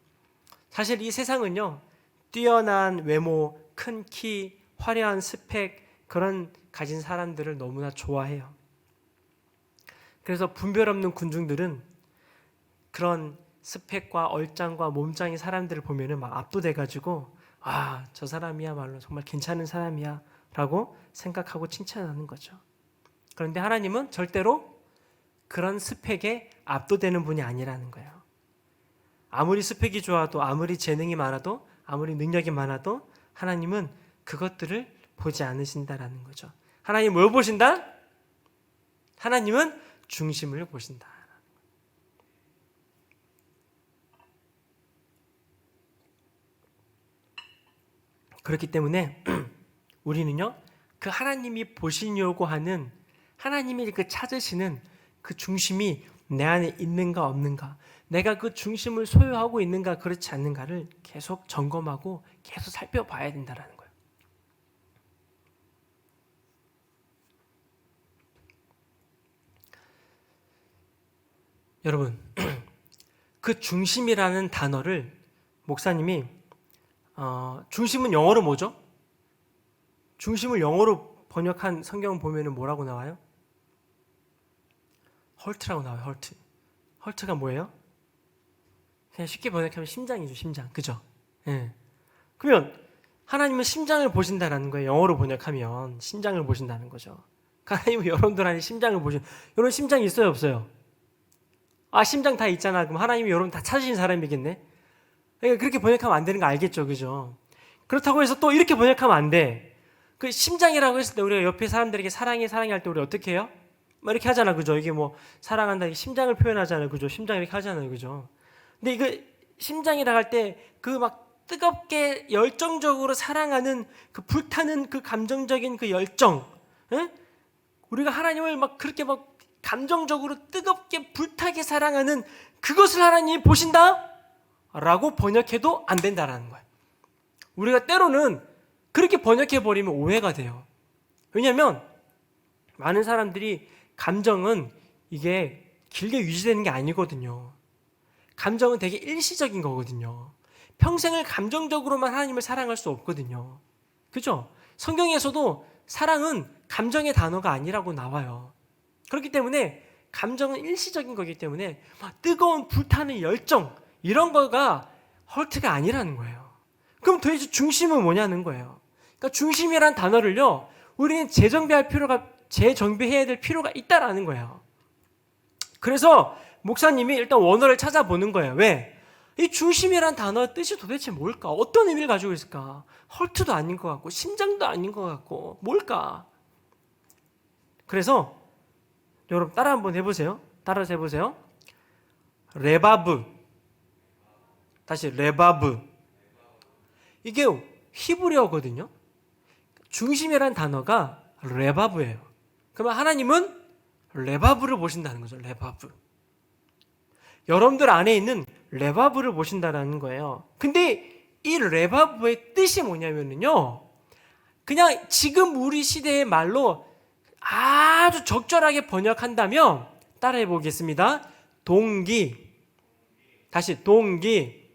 사실 이 세상은요 뛰어난 외모, 큰 키, 화려한 스펙 그런 가진 사람들을 너무나 좋아해요. 그래서 분별 없는 군중들은 그런 스펙과 얼짱과 몸짱인 사람들을 보면은 막 압도돼가지고 아, 저 사람이야말로 정말 괜찮은 사람이야 라고 생각하고 칭찬하는 거죠. 그런데 하나님은 절대로 그런 스펙에 압도되는 분이 아니라는 거예요. 아무리 스펙이 좋아도, 아무리 재능이 많아도, 아무리 능력이 많아도 하나님은 그것들을 보지 않으신다라는 거죠. 하나님 뭘 보신다? 하나님은 중심을 보신다. 그렇기 때문에 우리는요, 그 하나님이 보시려고 하는, 하나님이 그 찾으시는 그 중심이 내 안에 있는가 없는가, 내가 그 중심을 소유하고 있는가 그렇지 않는가를 계속 점검하고 계속 살펴봐야 된다는 거예요. 여러분, 그 중심이라는 단어를 목사님이 중심은 영어로 뭐죠? 중심을 영어로 번역한 성경 보면은 뭐라고 나와요? 헐트라고 나와요. 헐트. 헐트가 뭐예요? 그냥 쉽게 번역하면 심장이죠. 심장. 그죠? 예. 그러면 하나님은 심장을 보신다라는 거예요. 영어로 번역하면 심장을 보신다는 거죠. 하나님은 여러분들 안에 심장을 여러분 심장이 있어요? 없어요? 아, 심장 다 있잖아. 그럼 하나님이 여러분 다 찾으신 사람이겠네? 그러니까 그렇게 번역하면 안 되는 거 알겠죠? 그죠? 그렇다고 해서 또 이렇게 번역하면 안 돼. 그 심장이라고 했을 때 우리가 옆에 사람들에게 사랑해 할 때 우리 어떻게 해요? 막 이렇게 하잖아. 그죠? 이게 뭐 사랑한다. 이게 심장을 표현하잖아요. 그죠? 심장 이렇게 하잖아요. 그죠? 근데 이거 심장이라고 할 때 그 막 뜨겁게 열정적으로 사랑하는 그 불타는 그 감정적인 그 열정. 에? 우리가 하나님을 막 그렇게 막 감정적으로 뜨겁게 불타게 사랑하는 그것을 하나님이 보신다? 라고 번역해도 안 된다라는 거예요. 우리가 때로는 그렇게 번역해버리면 오해가 돼요. 왜냐하면 많은 사람들이 감정은 이게 길게 유지되는 게 아니거든요. 감정은 되게 일시적인 거거든요. 평생을 감정적으로만 하나님을 사랑할 수 없거든요. 그죠? 성경에서도 사랑은 감정의 단어가 아니라고 나와요. 그렇기 때문에 감정은 일시적인 거기 때문에 뜨거운 불타는 열정 이런 거가 헐트가 아니라는 거예요. 그럼 도대체 중심은 뭐냐는 거예요. 그러니까 중심이란 단어를요, 우리는 재정비해야 될 필요가 있다라는 거예요. 그래서 목사님이 일단 원어를 찾아보는 거예요. 왜? 이 중심이란 단어의 뜻이 도대체 뭘까? 어떤 의미를 가지고 있을까? 헐트도 아닌 것 같고 심장도 아닌 것 같고 뭘까? 그래서 여러분 따라 한번 해보세요. 따라서 해보세요. 레바브. 다시 레바브. 이게 히브리어거든요. 중심이란 단어가 레바브예요. 그러면 하나님은 레바브를 보신다는 거죠. 레바브. 여러분들 안에 있는 레바브를 보신다는 거예요. 근데 이 레바브의 뜻이 뭐냐면요, 그냥 지금 우리 시대의 말로 아주 적절하게 번역한다면 따라해 보겠습니다. 동기. 다시 동기.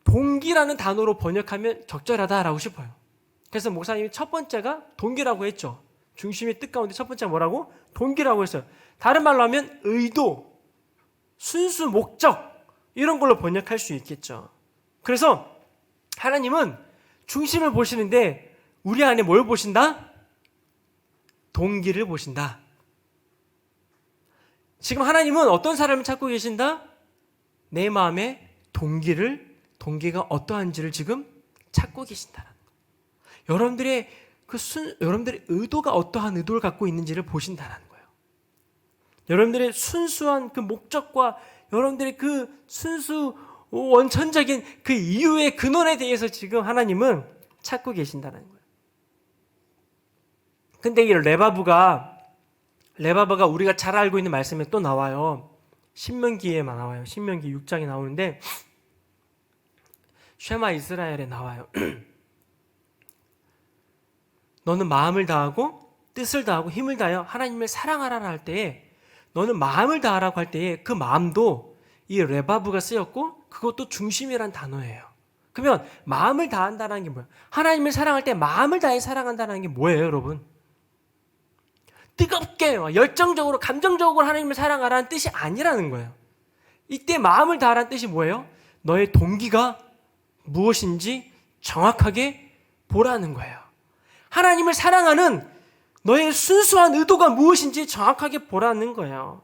동기라는 단어로 번역하면 적절하다라고 싶어요. 그래서 목사님이 첫 번째가 동기라고 했죠. 중심의 뜻 가운데 첫 번째가 뭐라고? 동기라고 했어요. 다른 말로 하면 의도, 순수, 목적 이런 걸로 번역할 수 있겠죠. 그래서 하나님은 중심을 보시는데 우리 안에 뭘 보신다? 동기를 보신다. 지금 하나님은 어떤 사람을 찾고 계신다? 내 마음의 동기가 어떠한지를 지금 찾고 계신다. 여러분들의 여러분들의 의도가 어떠한 의도를 갖고 있는지를 보신다는 거예요. 여러분들의 순수한 그 목적과 여러분들의 그 순수 원천적인 그 이유의 근원에 대해서 지금 하나님은 찾고 계신다는 거예요. 근데 이 레바브가 우리가 잘 알고 있는 말씀에 또 나와요. 신명기에만 나와요. 신명기 6장에 나오는데 쉐마 이스라엘에 나와요. 너는 마음을 다하고 뜻을 다하고 힘을 다하여 하나님을 사랑하라 할 때에 너는 마음을 다하라고 할 때에 그 마음도 이 레바브가 쓰였고 그것도 중심이란 단어예요. 그러면 마음을 다한다는 게 뭐예요? 하나님을 사랑할 때 마음을 다해 사랑한다는 게 뭐예요, 여러분? 뜨겁게 열정적으로 감정적으로 하나님을 사랑하라는 뜻이 아니라는 거예요. 이때 마음을 다하라는 뜻이 뭐예요? 너의 동기가 무엇인지 정확하게 보라는 거예요. 하나님을 사랑하는 너의 순수한 의도가 무엇인지 정확하게 보라는 거예요.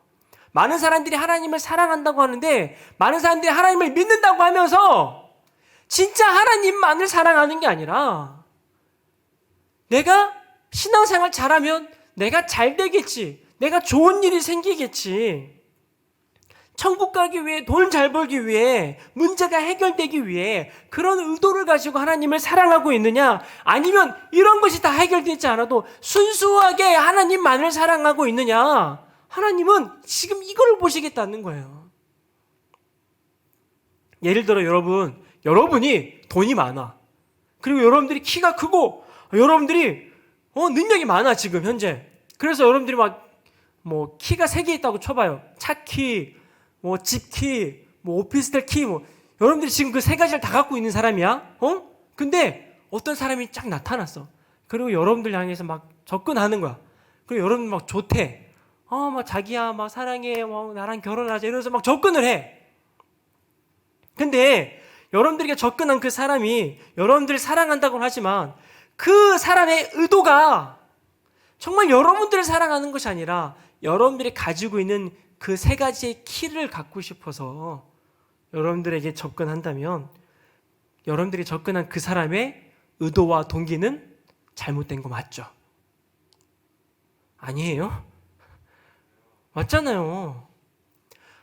많은 사람들이 하나님을 사랑한다고 하는데 많은 사람들이 하나님을 믿는다고 하면서 진짜 하나님만을 사랑하는 게 아니라 내가 신앙생활 잘하면 내가 잘 되겠지, 내가 좋은 일이 생기겠지, 천국 가기 위해, 돈 잘 벌기 위해, 문제가 해결되기 위해 그런 의도를 가지고 하나님을 사랑하고 있느냐? 아니면 이런 것이 다 해결되지 않아도 순수하게 하나님만을 사랑하고 있느냐? 하나님은 지금 이걸 보시겠다는 거예요. 예를 들어 여러분이 돈이 많아. 그리고 여러분들이 키가 크고 여러분들이 능력이 많아 지금 현재. 그래서 여러분들이 키가 3개 있다고 쳐봐요. 차 키, 집 키, 오피스텔 키, 여러분들이 지금 그 3가지를 다 갖고 있는 사람이야. 근데 어떤 사람이 쫙 나타났어. 그리고 여러분들 향해서 막 접근하는 거야. 그리고 여러분 막 좋대. 자기야, 사랑해, 나랑 결혼하자 이러면서 막 접근을 해. 근데 여러분들에게 접근한 그 사람이 여러분들을 사랑한다고는 하지만 그 사람의 의도가 정말 여러분들을 사랑하는 것이 아니라 여러분들이 가지고 있는 그 3가지의 키를 갖고 싶어서 여러분들에게 접근한다면 여러분들이 접근한 그 사람의 의도와 동기는 잘못된 거 맞죠? 아니에요? 맞잖아요.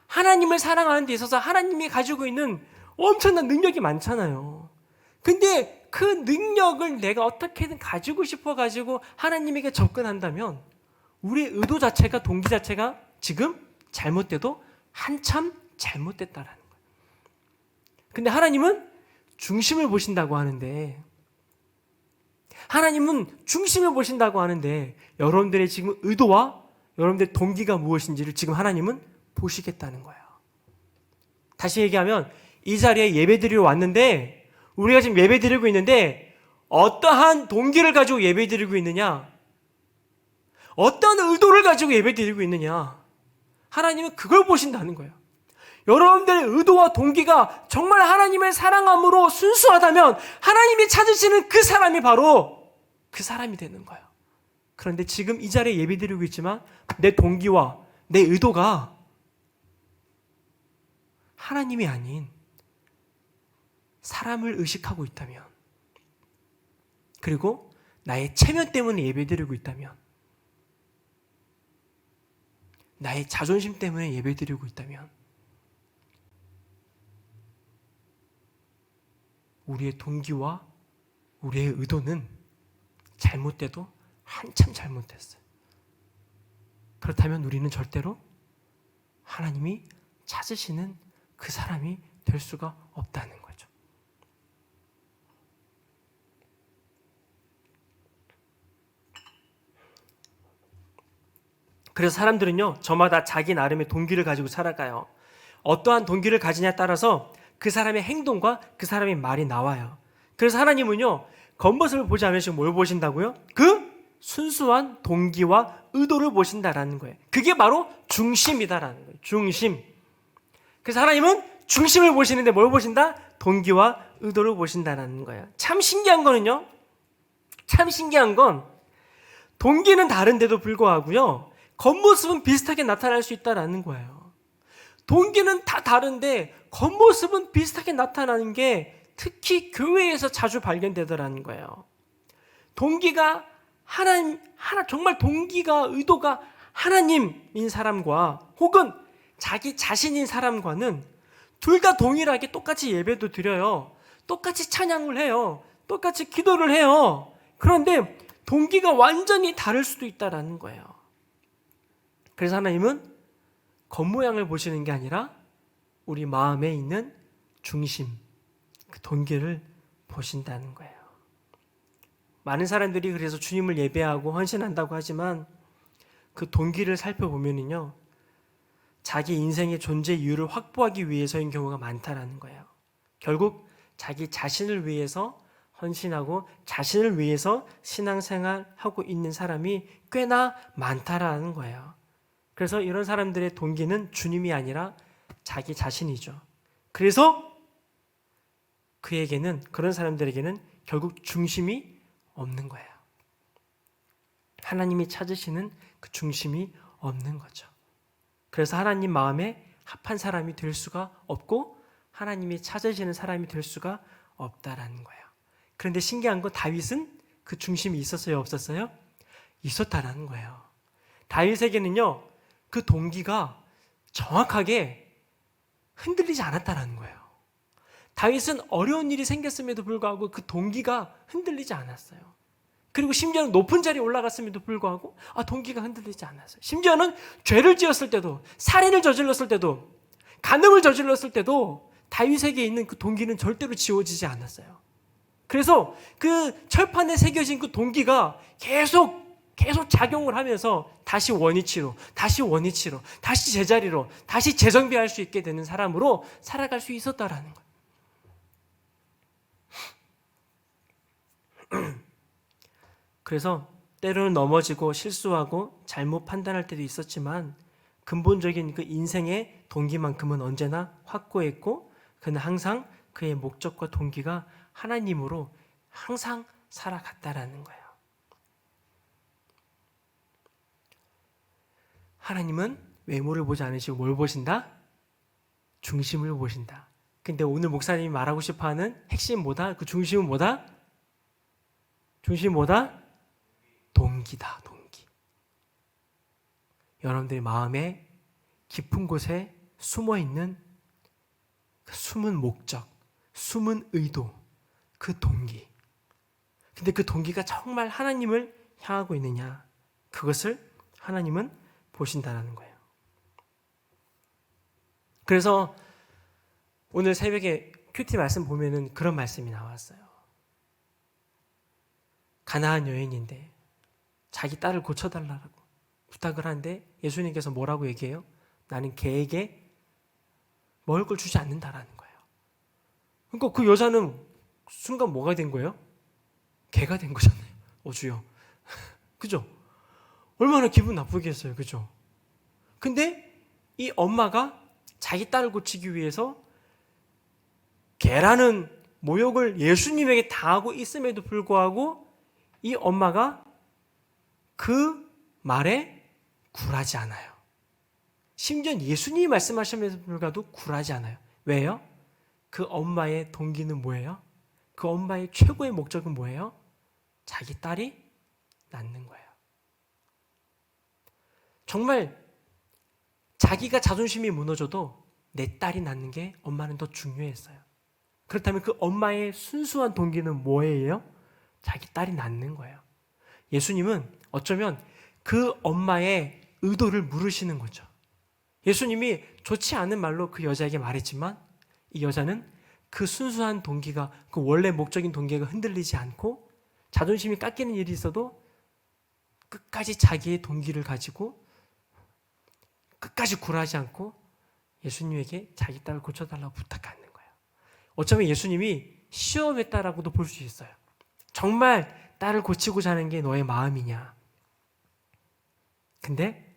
하나님을 사랑하는 데 있어서 하나님이 가지고 있는 엄청난 능력이 많잖아요. 근데 그 능력을 내가 어떻게든 가지고 싶어가지고 하나님에게 접근한다면 우리의 의도 자체가, 동기 자체가 지금 잘못돼도 한참 잘못됐다라는 거예요. 근데 하나님은 중심을 보신다고 하는데 여러분들의 지금 의도와 여러분들의 동기가 무엇인지를 지금 하나님은 보시겠다는 거예요. 다시 얘기하면 이 자리에 예배드리러 왔는데 우리가 지금 예배드리고 있는데 어떠한 동기를 가지고 예배드리고 있느냐, 어떤 의도를 가지고 예배드리고 있느냐, 하나님은 그걸 보신다는 거예요. 여러분들의 의도와 동기가 정말 하나님을 사랑함으로 순수하다면 하나님이 찾으시는 그 사람이 바로 그 사람이 되는 거예요. 그런데 지금 이 자리에 예배드리고 있지만 내 동기와 내 의도가 하나님이 아닌 사람을 의식하고 있다면, 그리고 나의 체면 때문에 예배드리고 있다면, 나의 자존심 때문에 예배드리고 있다면 우리의 동기와 우리의 의도는 잘못돼도 한참 잘못됐어요. 그렇다면 우리는 절대로 하나님이 찾으시는 그 사람이 될 수가 없다는 거죠. 그래서 사람들은요, 저마다 자기 나름의 동기를 가지고 살아가요. 어떠한 동기를 가지냐에 따라서 그 사람의 행동과 그 사람의 말이 나와요. 그래서 하나님은요, 겉모습을 보지 않으시고 뭘 보신다고요? 그 순수한 동기와 의도를 보신다라는 거예요. 그게 바로 중심이다라는 거예요. 중심. 그래서 하나님은 중심을 보시는데 뭘 보신다? 동기와 의도를 보신다라는 거예요. 참 신기한 거는요, 동기는 다른데도 불구하고요, 겉모습은 비슷하게 나타날 수 있다라는 거예요. 동기는 다 다른데 겉모습은 비슷하게 나타나는 게 특히 교회에서 자주 발견되더라는 거예요. 동기가 정말 동기가, 의도가 하나님인 사람과 혹은 자기 자신인 사람과는 둘 다 동일하게 똑같이 예배도 드려요. 똑같이 찬양을 해요. 똑같이 기도를 해요. 그런데 동기가 완전히 다를 수도 있다라는 거예요. 그래서 하나님은 겉모양을 보시는 게 아니라 우리 마음에 있는 중심, 그 동기를 보신다는 거예요. 많은 사람들이 그래서 주님을 예배하고 헌신한다고 하지만 그 동기를 살펴보면요, 자기 인생의 존재 이유를 확보하기 위해서인 경우가 많다라는 거예요. 결국 자기 자신을 위해서 헌신하고 자신을 위해서 신앙생활하고 있는 사람이 꽤나 많다라는 거예요. 그래서 이런 사람들의 동기는 주님이 아니라 자기 자신이죠. 그래서 그런 사람들에게는 결국 중심이 없는 거예요. 하나님이 찾으시는 그 중심이 없는 거죠. 그래서 하나님 마음에 합한 사람이 될 수가 없고 하나님이 찾으시는 사람이 될 수가 없다라는 거예요. 그런데 신기한 건 다윗은 그 중심이 있었어요, 없었어요? 있었다라는 거예요. 다윗에게는요, 그 동기가 정확하게 흔들리지 않았다라는 거예요. 다윗은 어려운 일이 생겼음에도 불구하고 그 동기가 흔들리지 않았어요. 그리고 심지어는 높은 자리에 올라갔음에도 불구하고 동기가 흔들리지 않았어요. 심지어는 죄를 지었을 때도, 살인을 저질렀을 때도, 간음을 저질렀을 때도 다윗에게 있는 그 동기는 절대로 지워지지 않았어요. 그래서 그 철판에 새겨진 그 동기가 계속 작용을 하면서 다시 원위치로, 다시 제자리로, 다시 재정비할 수 있게 되는 사람으로 살아갈 수 있었다라는 거예요. 그래서 때로는 넘어지고 실수하고 잘못 판단할 때도 있었지만 근본적인 그 인생의 동기만큼은 언제나 확고했고 그는 항상 그의 목적과 동기가 하나님으로 항상 살아갔다라는 거예요. 하나님은 외모를 보지 않으시고 뭘 보신다? 중심을 보신다. 근데 오늘 목사님이 말하고 싶어하는 핵심 뭐다? 그 중심은 뭐다? 중심이 뭐다? 동기다, 동기. 여러분들의 마음에 깊은 곳에 숨어있는 그 숨은 목적, 숨은 의도, 그 동기. 근데 그 동기가 정말 하나님을 향하고 있느냐? 그것을 하나님은 보신다는 거예요. 그래서 오늘 새벽에 큐티 말씀 보면은 그런 말씀이 나왔어요. 가나안 여인인데 자기 딸을 고쳐달라고 부탁을 하는데 예수님께서 뭐라고 얘기해요? 나는 개에게 먹을 걸 주지 않는다라는 거예요. 그러니까 그 여자는 순간 뭐가 된 거예요? 개가 된 거잖아요. 주여. 그죠? 얼마나 기분 나쁘겠어요. 그죠? 근데 이 엄마가 자기 딸을 고치기 위해서 개라는 모욕을 예수님에게 당하고 있음에도 불구하고 이 엄마가 그 말에 굴하지 않아요. 심지어 예수님이 말씀하시면서 불구하고 굴하지 않아요. 왜요? 그 엄마의 동기는 뭐예요? 그 엄마의 최고의 목적은 뭐예요? 자기 딸이 낫는 거예요. 정말 자기가 자존심이 무너져도 내 딸이 낫는 게 엄마는 더 중요했어요. 그렇다면 그 엄마의 순수한 동기는 뭐예요? 자기 딸이 낫는 거예요. 예수님은 어쩌면 그 엄마의 의도를 물으시는 거죠. 예수님이 좋지 않은 말로 그 여자에게 말했지만 이 여자는 그 순수한 동기가, 그 원래 목적인 동기가 흔들리지 않고 자존심이 깎이는 일이 있어도 끝까지 자기의 동기를 가지고 끝까지 굴하지 않고 예수님에게 자기 딸을 고쳐달라고 부탁하는 거예요. 어쩌면 예수님이 시험했다라고도 볼 수 있어요. 정말 딸을 고치고자 하는 게 너의 마음이냐? 근데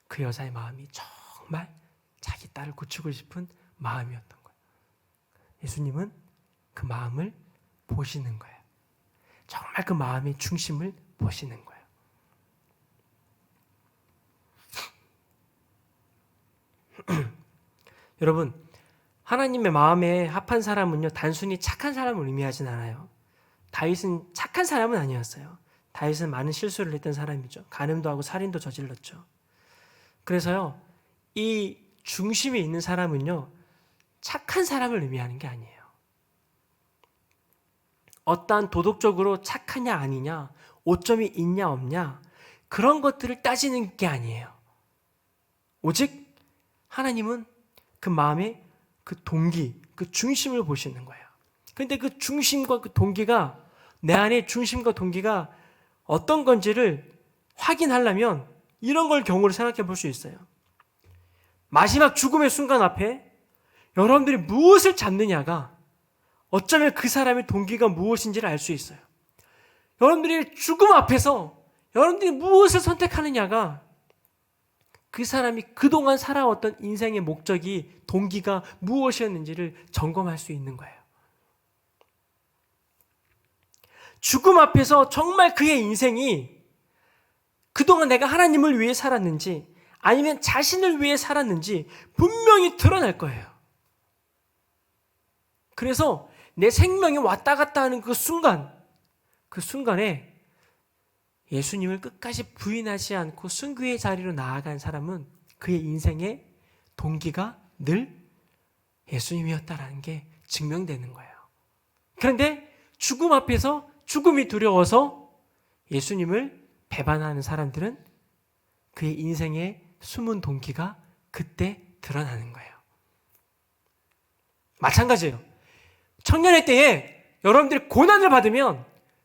그 여자의 마음이 정말 자기 딸을 고치고 싶은 마음이었던 거예요. 예수님은 그 마음을 보시는 거예요. 정말 그 마음의 중심을 보시는 거예요. 여러분, 하나님의 마음에 합한 사람은요, 단순히 착한 사람을 의미하진 않아요. 다윗은 착한 사람은 아니었어요. 다윗은 많은 실수를 했던 사람이죠. 간음도 하고 살인도 저질렀죠. 그래서요, 이 중심에 있는 사람은요, 착한 사람을 의미하는 게 아니에요. 어떠한 도덕적으로 착하냐 아니냐, 오점이 있냐 없냐, 그런 것들을 따지는 게 아니에요. 오직 하나님은 그 마음의 그 동기, 그 중심을 보시는 거예요. 그런데 그 중심과 그 동기가, 내 안에 중심과 동기가 어떤 건지를 확인하려면 이런 걸 경우를 생각해 볼 수 있어요. 마지막 죽음의 순간 앞에 여러분들이 무엇을 잡느냐가 어쩌면 그 사람의 동기가 무엇인지를 알 수 있어요. 여러분들이 죽음 앞에서 여러분들이 무엇을 선택하느냐가 그 사람이 그동안 살아왔던 인생의 목적이, 동기가 무엇이었는지를 점검할 수 있는 거예요. 죽음 앞에서 정말 그의 인생이 그동안 내가 하나님을 위해 살았는지 아니면 자신을 위해 살았는지 분명히 드러날 거예요. 그래서 내 생명이 왔다 갔다 하는 그 순간에 예수님을 끝까지 부인하지 않고 순교의 자리로 나아간 사람은 그의 인생의 동기가 늘 예수님이었다라는 게 증명되는 거예요. 그런데 죽음 앞에서 죽음이 두려워서 예수님을 배반하는 사람들은 그의 인생의 숨은 동기가 그때 드러나는 거예요. 마찬가지예요. 청년의 때에 여러분들이 고난을 받으면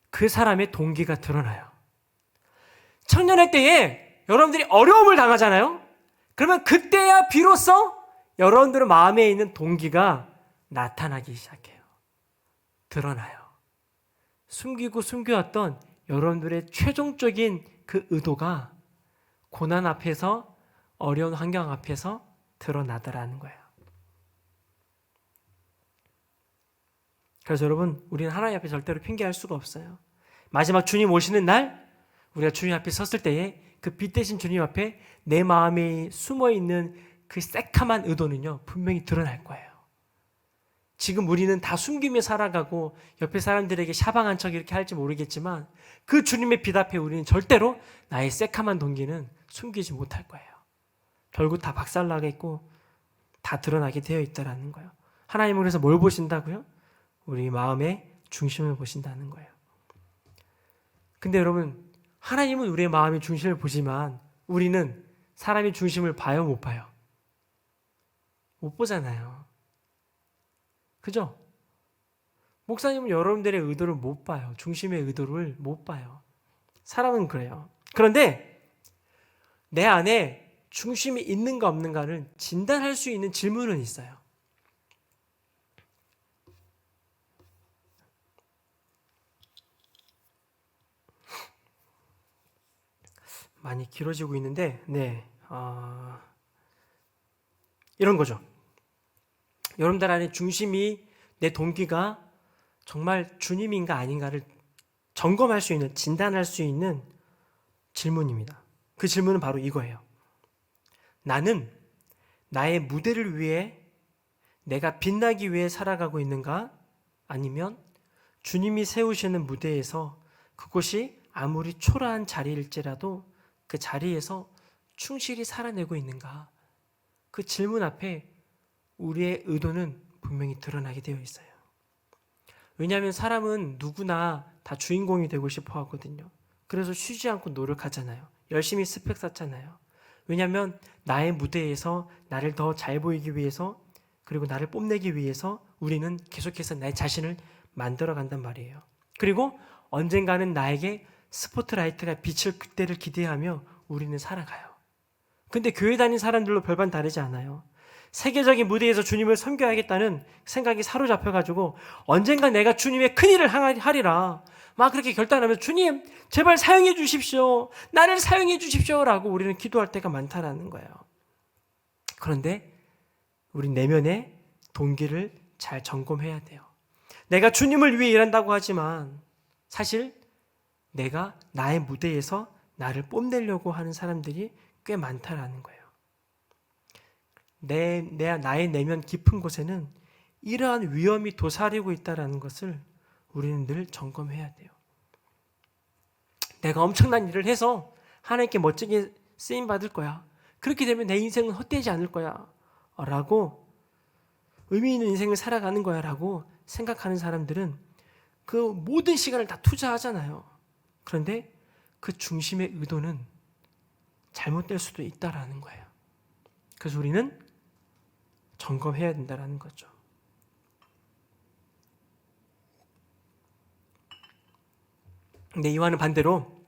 그 사람의 동기가 드러나요. 청년의 때에 여러분들이 어려움을 당하잖아요. 그러면 그때야 비로소 여러분들의 마음에 있는 동기가 나타나기 시작해요. 드러나요. 숨기고 숨겨왔던 여러분들의 최종적인 그 의도가 고난 앞에서, 어려운 환경 앞에서 드러나더라는 거예요. 그래서 여러분, 우리는 하나님 앞에 절대로 핑계할 수가 없어요. 마지막 주님 오시는 날 우리가 주님 앞에 섰을 때에 그 빛 대신 주님 앞에 내 마음에 숨어있는 그 새카만 의도는요, 분명히 드러날 거예요. 지금 우리는 다 숨기며 살아가고 옆에 사람들에게 샤방한 척 이렇게 할지 모르겠지만 그 주님의 빛 앞에 우리는 절대로 나의 새카만 동기는 숨기지 못할 거예요. 결국 다 박살나겠고 다 드러나게 되어 있다라는 거예요. 하나님은 그래서 뭘 보신다고요? 우리 마음의 중심을 보신다는 거예요. 근데 여러분, 하나님은 우리의 마음의 중심을 보지만 우리는 사람의 중심을 봐요, 못 봐요? 못 보잖아요. 그죠? 목사님은 여러분들의 의도를 못 봐요. 중심의 의도를 못 봐요. 사람은 그래요. 그런데 내 안에 중심이 있는가 없는가를 진단할 수 있는 질문은 있어요. 많이 길어지고 있는데, 이런 거죠. 여러분들 안에 중심이, 내 동기가 정말 주님인가 아닌가를 점검할 수 있는, 진단할 수 있는 질문입니다. 그 질문은 바로 이거예요. 나는 나의 무대를 위해, 내가 빛나기 위해 살아가고 있는가? 아니면 주님이 세우시는 무대에서 그곳이 아무리 초라한 자리일지라도 그 자리에서 충실히 살아내고 있는가? 그 질문 앞에 우리의 의도는 분명히 드러나게 되어 있어요. 왜냐하면 사람은 누구나 다 주인공이 되고 싶어 하거든요. 그래서 쉬지 않고 노력하잖아요. 열심히 스펙 쌓잖아요. 왜냐하면 나의 무대에서 나를 더 잘 보이기 위해서, 그리고 나를 뽐내기 위해서 우리는 계속해서 내 자신을 만들어 간단 말이에요. 그리고 언젠가는 나에게 스포트라이트가 비칠 그때를 기대하며 우리는 살아가요. 근데 교회 다닌 사람들로 별반 다르지 않아요. 세계적인 무대에서 주님을 섬겨야겠다는 생각이 사로잡혀가지고 언젠가 내가 주님의 큰일을 하리라 막 그렇게 결단하면 주님 제발 사용해 주십시오. 나를 사용해 주십시오 라고 우리는 기도할 때가 많다라는 거예요. 그런데 우리 내면의 동기를 잘 점검해야 돼요. 내가 주님을 위해 일한다고 하지만 사실 내가 나의 무대에서 나를 뽐내려고 하는 사람들이 꽤 많다라는 거예요. 나의 내면 깊은 곳에는 이러한 위험이 도사리고 있다는 것을 우리는 늘 점검해야 돼요. 내가 엄청난 일을 해서 하나님께 멋지게 쓰임받을 거야. 그렇게 되면 내 인생은 헛되지 않을 거야. 라고 의미 있는 인생을 살아가는 거야. 라고 생각하는 사람들은 그 모든 시간을 다 투자하잖아요. 그런데 그 중심의 의도는 잘못될 수도 있다라는 거예요. 그래서 우리는 점검해야 된다는 거죠. 근데 이와는 반대로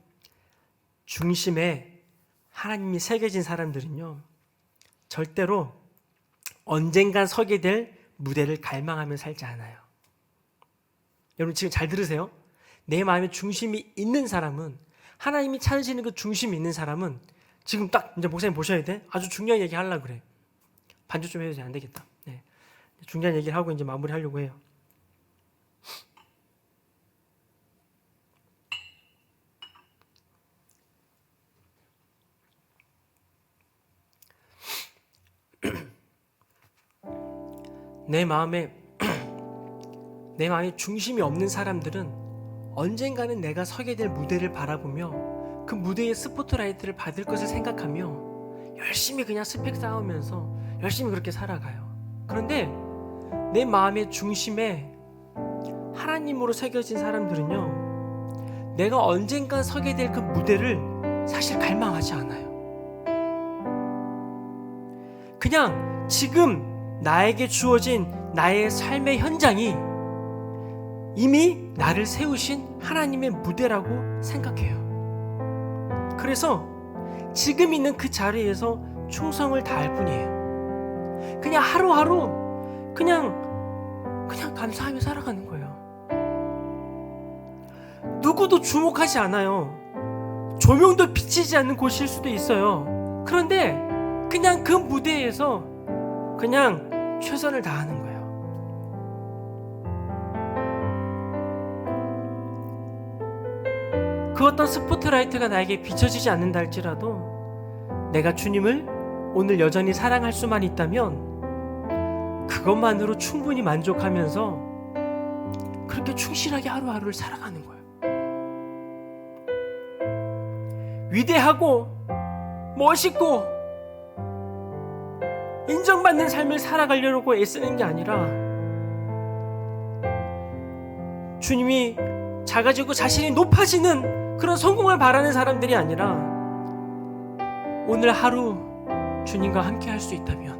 중심에 하나님이 새겨진 사람들은요, 절대로 언젠간 서게 될 무대를 갈망하며 살지 않아요. 여러분 지금 잘 들으세요. 내 마음에 중심이 있는 사람은, 하나님이 찾으시는 그 중심이 있는 사람은 지금 딱 이제 목사님 보셔야 돼. 아주 중요한 얘기 하려고 그래. 반주 좀 해도 안 되겠다. 네. 중요한 얘기를 하고 이제 마무리하려고 해요. 내 마음에 중심이 없는 사람들은 언젠가는 내가 서게 될 무대를 바라보며 그 무대의 스포트라이트를 받을 것을 생각하며 열심히 그냥 스펙 쌓으면서 열심히 그렇게 살아가요. 그런데 내 마음의 중심에 하나님으로 새겨진 사람들은요, 내가 언젠가 서게 될 그 무대를 사실 갈망하지 않아요. 그냥 지금 나에게 주어진 나의 삶의 현장이 이미 나를 세우신 하나님의 무대라고 생각해요. 그래서 지금 있는 그 자리에서 충성을 다할 뿐이에요. 그냥 하루하루 그냥 감사하며 살아가는 거예요. 누구도 주목하지 않아요. 조명도 비치지 않는 곳일 수도 있어요. 그런데 그냥 그 무대에서 그냥 최선을 다하는 거예요. 그 어떤 스포트라이트가 나에게 비춰지지 않는다 할지라도 내가 주님을 오늘 여전히 사랑할 수만 있다면 그것만으로 충분히 만족하면서 그렇게 충실하게 하루하루를 살아가는 거예요. 위대하고 멋있고 인정받는 삶을 살아가려고 애쓰는 게 아니라 주님이 작아지고 자신이 높아지는 그런 성공을 바라는 사람들이 아니라 오늘 하루 주님과 함께 할 수 있다면,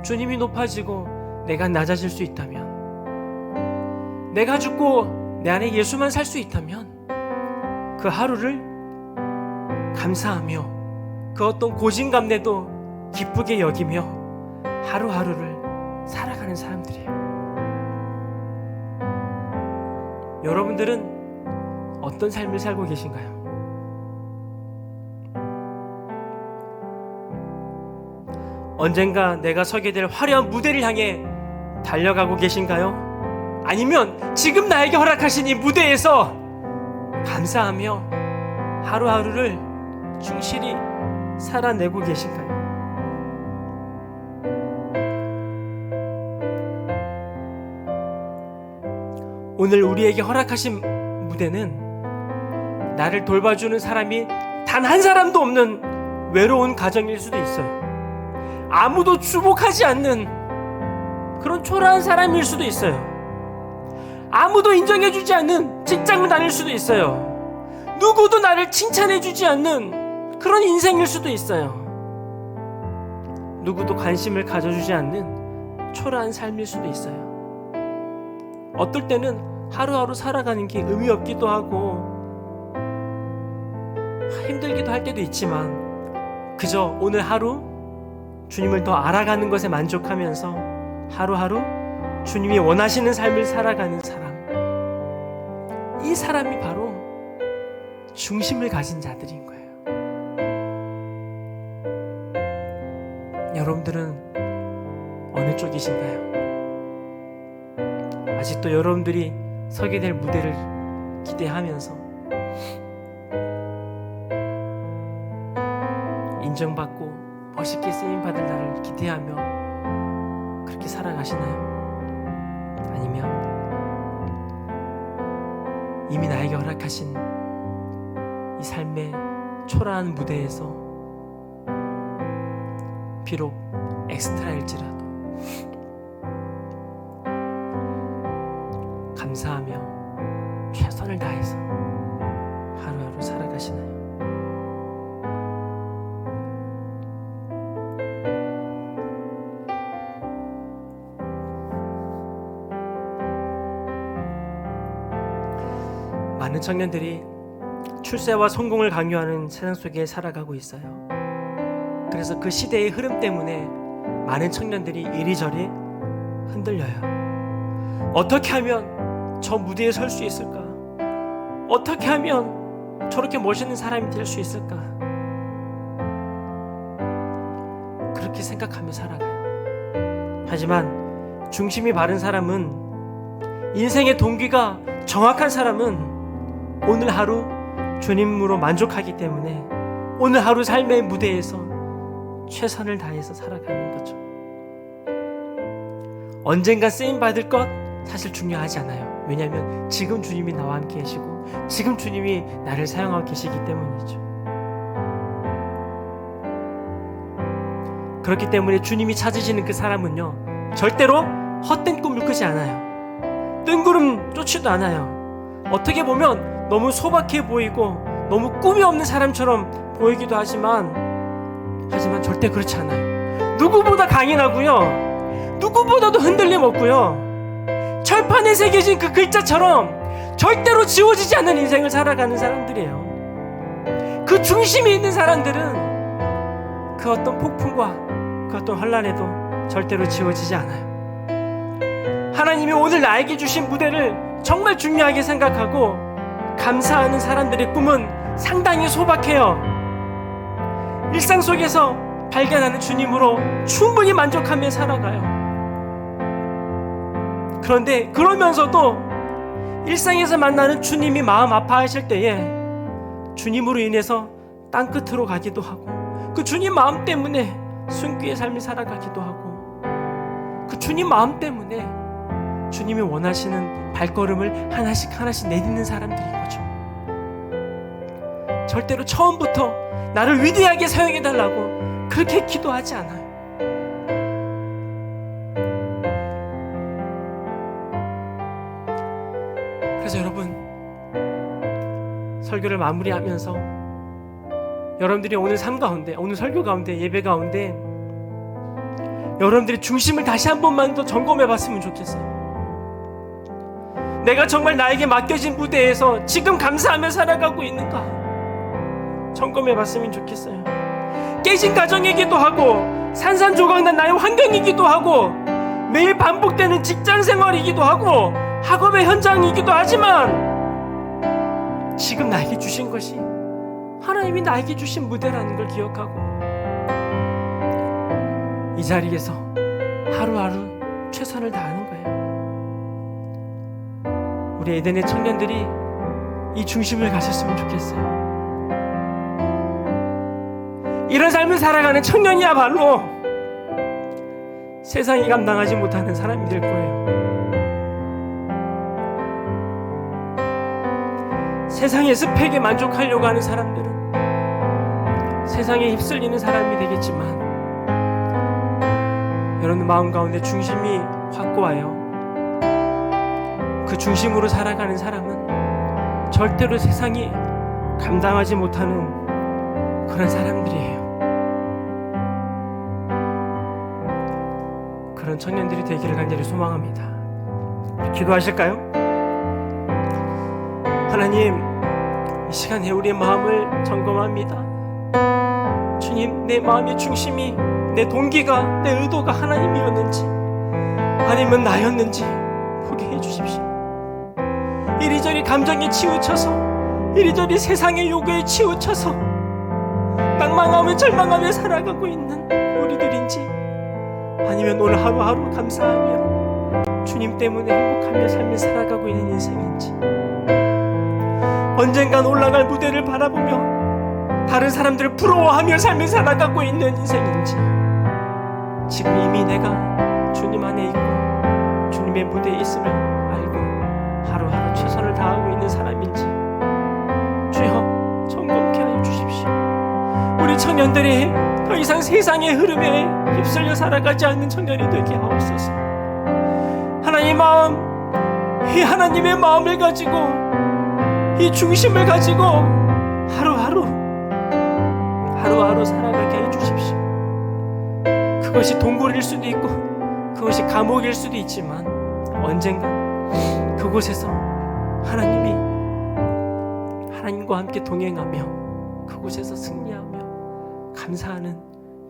주님이 높아지고 내가 낮아질 수 있다면, 내가 죽고 내 안에 예수만 살 수 있다면 그 하루를 감사하며 그 어떤 고진감래도 기쁘게 여기며 하루하루를 살아가는 사람들이에요. 여러분들은 어떤 삶을 살고 계신가요? 언젠가 내가 서게 될 화려한 무대를 향해 달려가고 계신가요? 아니면 지금 나에게 허락하신 이 무대에서 감사하며 하루하루를 충실히 살아내고 계신가요? 오늘 우리에게 허락하신 무대는 나를 돌봐주는 사람이 단 한 사람도 없는 외로운 가정일 수도 있어요. 아무도 주목하지 않는 그런 초라한 사람일 수도 있어요. 아무도 인정해주지 않는 직장을 다닐 수도 있어요. 누구도 나를 칭찬해주지 않는 그런 인생일 수도 있어요. 누구도 관심을 가져주지 않는 초라한 삶일 수도 있어요. 어떨 때는 하루하루 살아가는 게 의미 없기도 하고 힘들기도 할 때도 있지만 그저 오늘 하루 주님을 더 알아가는 것에 만족하면서 하루하루 주님이 원하시는 삶을 살아가는 사람, 이 사람이 바로 중심을 가진 자들인 거예요. 여러분들은 어느 쪽이신가요? 아직도 여러분들이 서게 될 무대를 기대하면서 인정받고 멋있게 쓰임받을 날을 기대하며 그렇게 살아가시나요? 아니면 이미 나에게 허락하신 이 삶의 초라한 무대에서 비록 엑스트라일지라도 감사하며 최선을 다해서 하루하루 살아가시나요? 많은 청년들이 출세와 성공을 강요하는 세상 속에 살아가고 있어요. 그래서 그 시대의 흐름 때문에 많은 청년들이 이리저리 흔들려요. 어떻게 하면 저 무대에 설 수 있을까? 어떻게 하면 저렇게 멋있는 사람이 될 수 있을까? 그렇게 생각하며 살아가요. 하지만 중심이 바른 사람은, 인생의 동기가 정확한 사람은 오늘 하루 주님으로 만족하기 때문에 오늘 하루 삶의 무대에서 최선을 다해서 살아가는 거죠. 언젠가 쓰임받을 것 사실 중요하지 않아요. 왜냐하면 지금 주님이 나와 함께 계시고 지금 주님이 나를 사용하고 계시기 때문이죠. 그렇기 때문에 주님이 찾으시는 그 사람은요, 절대로 헛된 꿈을 꾸지 않아요. 뜬구름 쫓지도 않아요. 어떻게 보면 너무 소박해 보이고 너무 꿈이 없는 사람처럼 보이기도 하지만 절대 그렇지 않아요. 누구보다 강인하고요, 누구보다도 흔들림 없고요, 철판에 새겨진 그 글자처럼 절대로 지워지지 않는 인생을 살아가는 사람들이에요. 그 중심에 있는 사람들은 그 어떤 폭풍과 그 어떤 환란에도 절대로 지워지지 않아요. 하나님이 오늘 나에게 주신 무대를 정말 중요하게 생각하고 감사하는 사람들의 꿈은 상당히 소박해요. 일상 속에서 발견하는 주님으로 충분히 만족하며 살아가요. 그런데 그러면서도 일상에서 만나는 주님이 마음 아파하실 때에 주님으로 인해서 땅끝으로 가기도 하고, 그 주님 마음 때문에 순교의 삶을 살아가기도 하고, 그 주님 마음 때문에 주님이 원하시는 발걸음을 하나씩 내딛는 사람들인 거죠. 절대로 처음부터 나를 위대하게 사용해달라고 그렇게 기도하지 않아요. 그래서 여러분, 설교를 마무리하면서 여러분들이 오늘 삶 가운데, 오늘 설교 가운데, 예배 가운데 여러분들의 중심을 다시 한 번만 더 점검해 봤으면 좋겠어요. 내가 정말 나에게 맡겨진 무대에서 지금 감사하며 살아가고 있는가 점검해 봤으면 좋겠어요. 깨진 가정이기도 하고 산산조각난 나의 환경이기도 하고 매일 반복되는 직장 생활이기도 하고 학업의 현장이기도 하지만 지금 나에게 주신 것이 하나님이 나에게 주신 무대라는 걸 기억하고 이 자리에서 하루하루 최선을 다하는 거예요. 우리 에덴의 청년들이 이 중심을 가졌으면 좋겠어요. 이런 삶을 살아가는 청년이야말로 세상이 감당하지 못하는 사람이 될 거예요. 세상의 스펙에 만족하려고 하는 사람들은 세상에 휩쓸리는 사람이 되겠지만 여러분 마음 가운데 중심이 확고하여 그 중심으로 살아가는 사람은 절대로 세상이 감당하지 못하는 그런 사람들이에요. 그런 청년들이 되기를 간절히 소망합니다. 기도하실까요? 하나님, 이 시간에 우리의 마음을 점검합니다. 주님, 내 마음의 중심이, 내 동기가, 내 의도가 하나님이었는지 아니면 나였는지 보게 해주십시오. 이리저리 감정에 치우쳐서, 이리저리 세상의 요구에 치우쳐서 낭망하며 절망하며 살아가고 있는 우리들인지 아니면 오늘 하루하루 감사하며 주님 때문에 행복하며 삶을 살아가고 있는 인생인지, 언젠간 올라갈 무대를 바라보며 다른 사람들을 부러워하며 삶을 살아가고 있는 인생인지, 지금 이미 내가 주님 안에 있고 주님의 무대에 있음을 알고 하루하루 최선을 다하고 있는 사람인지 주여 점검케 하여 주십시오. 우리 청년들이 더 이상 세상의 흐름에 휩쓸려 살아가지 않는 청년이 되게 하옵소서. 하나님 마음, 이 하나님의 마음을 가지고 이 중심을 가지고 하루하루 살아가게 해주십시오. 그것이 동굴일 수도 있고 그것이 감옥일 수도 있지만 언젠가 그곳에서 하나님과 함께 동행하며 그곳에서 승리하며 감사하는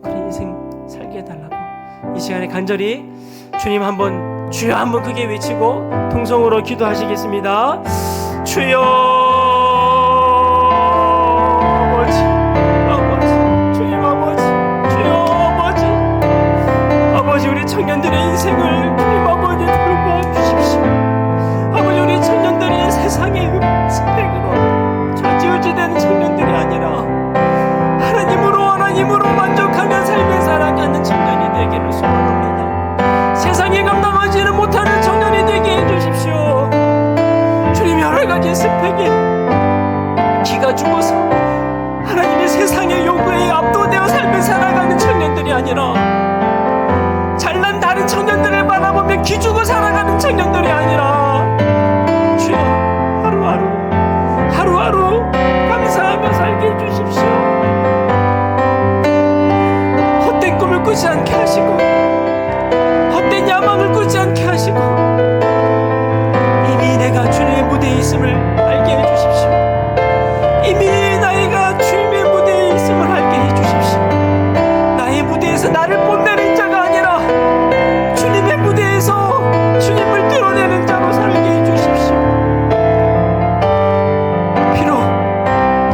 그런 인생 살게 해달라고 이 시간에 간절히 주님 한번, 주여 한번 크게 외치고 통성으로 기도하시겠습니다. 주여 아버지, 주님 아버지, 주여 아버지, 우리 청년들의 인생을 주님 아버지 돌보아 주십시오. 아버지, 우리 청년들이 세상의 스펙으로 좌지우지되는 청년들이 아니라 하나님으로 만족하며 삶을 살아가는 청년이 되기를 소원합니다. 세상에 감당하지는 못하는 청년이 되게 해주십시오. 주님, 여러가지 스펙에 기가 죽어서 하나님의 세상의 요구에 압도되어 삶을 살아가는 청년들이 아니라 잘난 다른 청년들을 청년들이 아니라 주여 하루하루 감사하며 살게 해주십시오. 헛된 꿈을 꾸지 않게 하시고 헛된 야망을 꾸지 않게 하시고 이미 내가 주님의 무대에 있음을 알게 해주십시오. 이미 나이가 주님의 무대에 있음을 알게 해주십시오. 나의 무대에서 나를 뽐내는 자가 아니라 주님의 무대에서 주님을 드러내는 자로 살게 해주십시오. 비록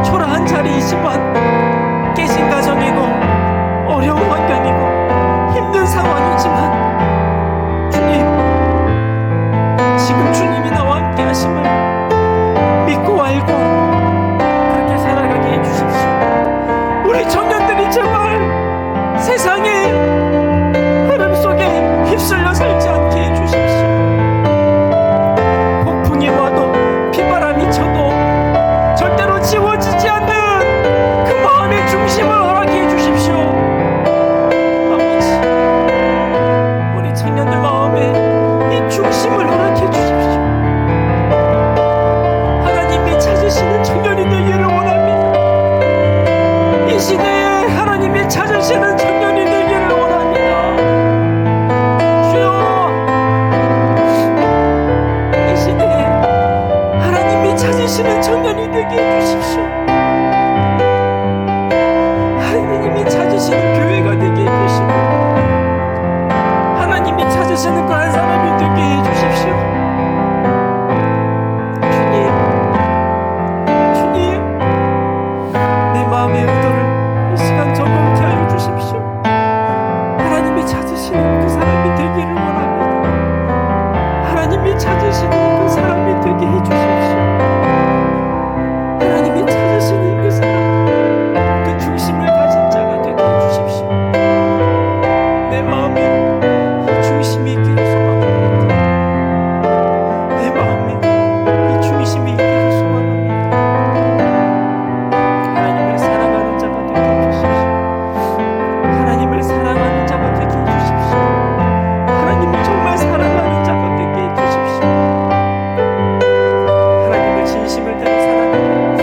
초라한 자리이지만 깨진 가정이고 어려운 환경이고 힘든 상황이지만 주님, 지금 주님이 나와 함께 하심을 믿고 알고 그렇게 살아가게 해주십시오. 우리 청년들이 제발 세상의 흐름 속에 휩쓸려 살지 않게 해주십시오. 폭풍이 와도 빗바람이 쳐도 절대로 지워지지 않는 그 마음의 중심을 허락해 해주십시오. 아버지, 우리 청년들 마음에 이 중심을 허락해 주십시오. 하나님이 찾으시는 청년이 되기를 원합니다. 이 시대에 하나님이 찾으시는 청년이 되기를 원합니다. 주여, 이 시대에 하나님이 찾으시는 청년이 되게 해주십시오. 하나님이 찾으시는 교회가 되게 해주시고 하나님이 찾으시는 그 한 사람이 되게 해주십시오. 주님, 내 마음의 의도를 이 시간 정확히 하여 주십시오. 하나님이 찾으시는 그 사람이 되기를 원합니다. 하나님이 찾으시는 그 사람이 되게 해주십시오. 하나님이 찾으시는 그 사람, 그 중심을 가진 자가 되게 해주십시오. 내 마음에 이 중심이 있기를 소망합니다. 내 마음에 이 중심이 있기를 소망합니다. 하나님을 사랑하는 자가 되게 해주십시오. 하나님을 사랑하는 자가 되게 해주십시오. 하나님을 정말 사랑하는 자가 되게 해주십시오. 하나님을 진심을 다해 사랑하는,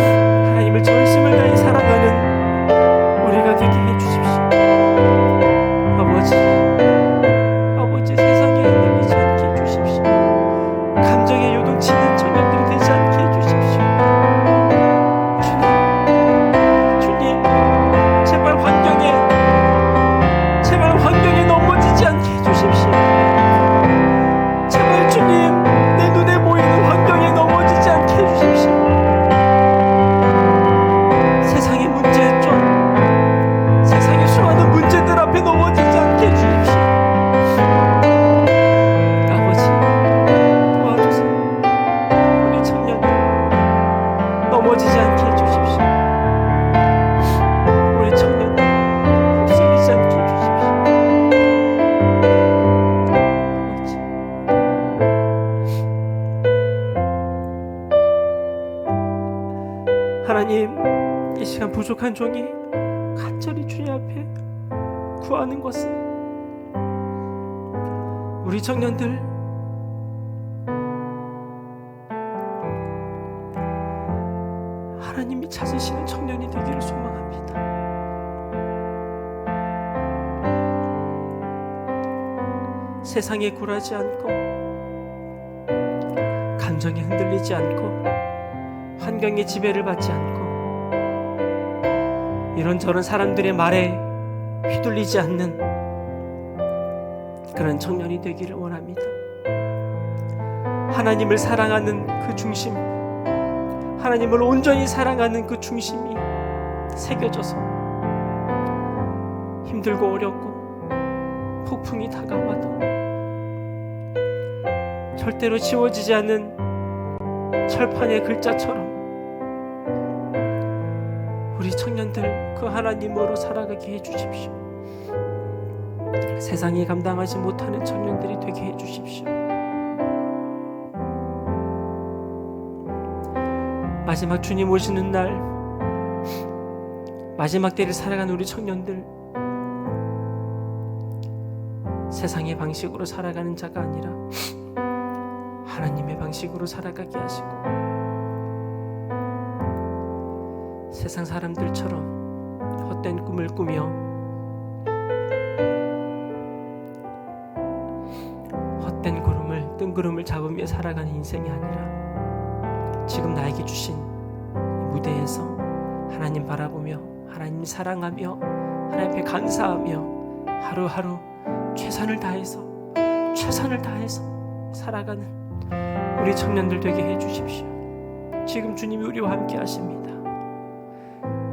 하나님을 전심을 다해 사랑하는 우리가 되게 해주십시오. 아버지, 세상에 흔들리지 않게 해주십시오. 감정에 요동치는 청년들이 되지 않게 해주십시오. 주님, 제발 환경에 넘어지지 않게 해주십시오. 제발 주님, 내 눈에 보이는 환경에 넘어지지 않게 해주십시오. 세상의 문제점, 세상의 수많은 문제들 앞에 넘어지지 않게 해주십시오. 아버지, 도와주세요. 우리 청년들 넘어지지 않게 해주십시오. 우리 청년들 휩쓸리지 않게 해주십시오. 아버지, 하나님, 이 시간 부족한 종이 간절히 주님 앞에 구하는 것은 우리 청년들 하나님이 찾으시는 청년이 되기를 소망합니다. 세상에 굴하지 않고 감정에 흔들리지 않고 환경의 지배를 받지 않고 이런저런 사람들의 말에 휘둘리지 않는 그런 청년이 되기를 원합니다. 하나님을 사랑하는 그 중심, 하나님을 온전히 사랑하는 그 중심이 새겨져서 힘들고 어렵고 폭풍이 다가와도 절대로 지워지지 않는 철판의 글자처럼 우리 청년들 그 하나님으로 살아가게 해주십시오. 세상이 감당하지 못하는 청년들이 되게 해주십시오. 마지막 주님 오시는 날, 마지막 때를 살아가는 우리 청년들, 세상의 방식으로 살아가는 자가 아니라 하나님의 방식으로 살아가게 하시고 세상 사람들처럼 헛된 꿈을 꾸며 헛된 뜬구름을 잡으며 살아가는 인생이 아니라 지금 나에게 주신 무대에서 하나님 바라보며 하나님 사랑하며 하나님 앞에 감사하며 하루하루 최선을 다해서 살아가는 우리 청년들 되게 해주십시오. 지금 주님이 우리와 함께 하십니다.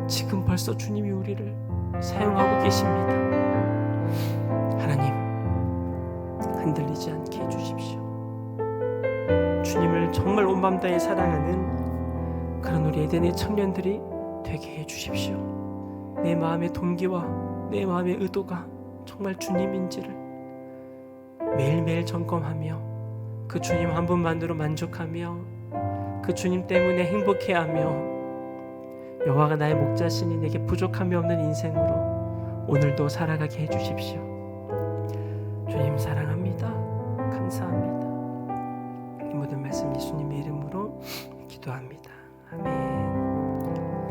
지금 벌써 주님이 우리를 사용하고 계십니다. 하나님, 흔들리지 않게 해주십시오. 주님을 정말 온 맘 다해 사랑하는 그런 우리 에덴의 청년들이 되게 해주십시오. 내 마음의 동기와 내 마음의 의도가 정말 주님인지를 매일매일 점검하며 그 주님 한 분만으로 만족하며 그 주님 때문에 행복해하며 여호와가 나의 목자시니 내게 부족함이 없는 인생으로 오늘도 살아가게 해주십시오. 주님 사랑합니다. 감사합니다. 이 모든 말씀 예수님의 이름으로 기도합니다. 아멘.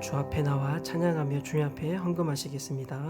주 앞에 나와 찬양하며 주님 앞에 헌금하시겠습니다.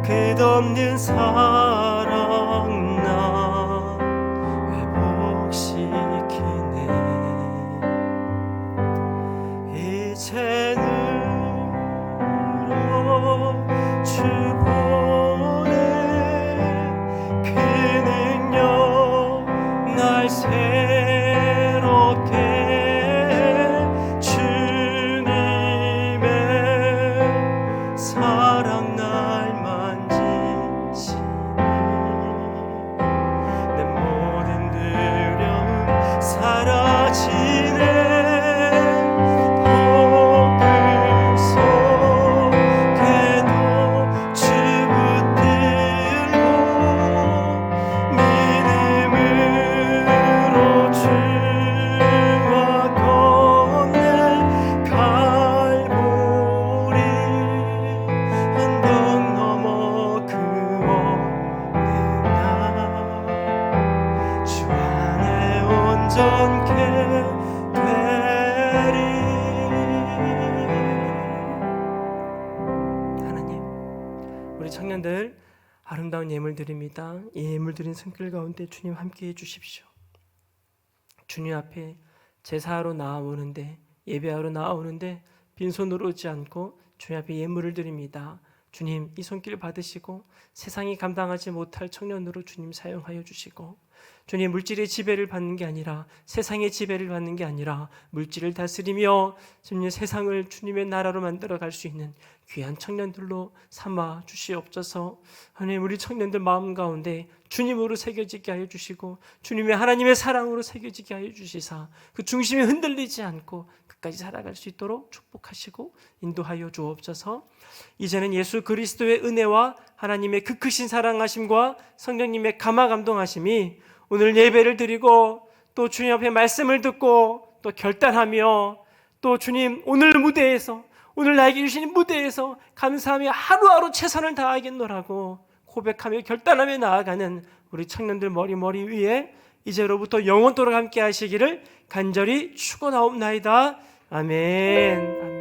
끝없는 사랑 나 회복시키네. 이제는 주 보내 그 능력 날 새롭게 주님의 사랑 날 만지시니 내 모든 두려움 사라지네. 하나님, 우리 청년들 아름다운 예물 드립니다. 이 예물 드린 손길 가운데 주님 함께 해주십시오. 주님 앞에 제사하러 나아오는데, 예배하러 나아오는데 빈손으로 오지 않고 주님 앞에 예물을 드립니다. 주님, 이 손길 받으시고 세상이 감당하지 못할 청년으로 주님 사용하여 주시고, 주님, 물질의 지배를 받는 게 아니라, 세상의 지배를 받는 게 아니라 물질을 다스리며 주님 세상을 주님의 나라로 만들어 갈 수 있는 귀한 청년들로 삼아 주시옵소서. 하나님, 우리 청년들 마음 가운데 주님으로 새겨지게 하여 주시고 주님의 하나님의 사랑으로 새겨지게 하여 주시사 그 중심이 흔들리지 않고 끝까지 살아갈 수 있도록 축복하시고 인도하여 주옵소서. 이제는 예수 그리스도의 은혜와 하나님의 그 크신 사랑하심과 성령님의 감화 감동하심이 오늘 예배를 드리고 또 주님 앞에 말씀을 듣고 또 결단하며 또 주님 오늘 무대에서, 오늘 나에게 주신 무대에서 감사하며 하루하루 최선을 다하겠노라고 고백하며 결단하며 나아가는 우리 청년들 머리 위에 이제로부터 영원토록 함께 하시기를 간절히 축원하옵나이다. 아멘.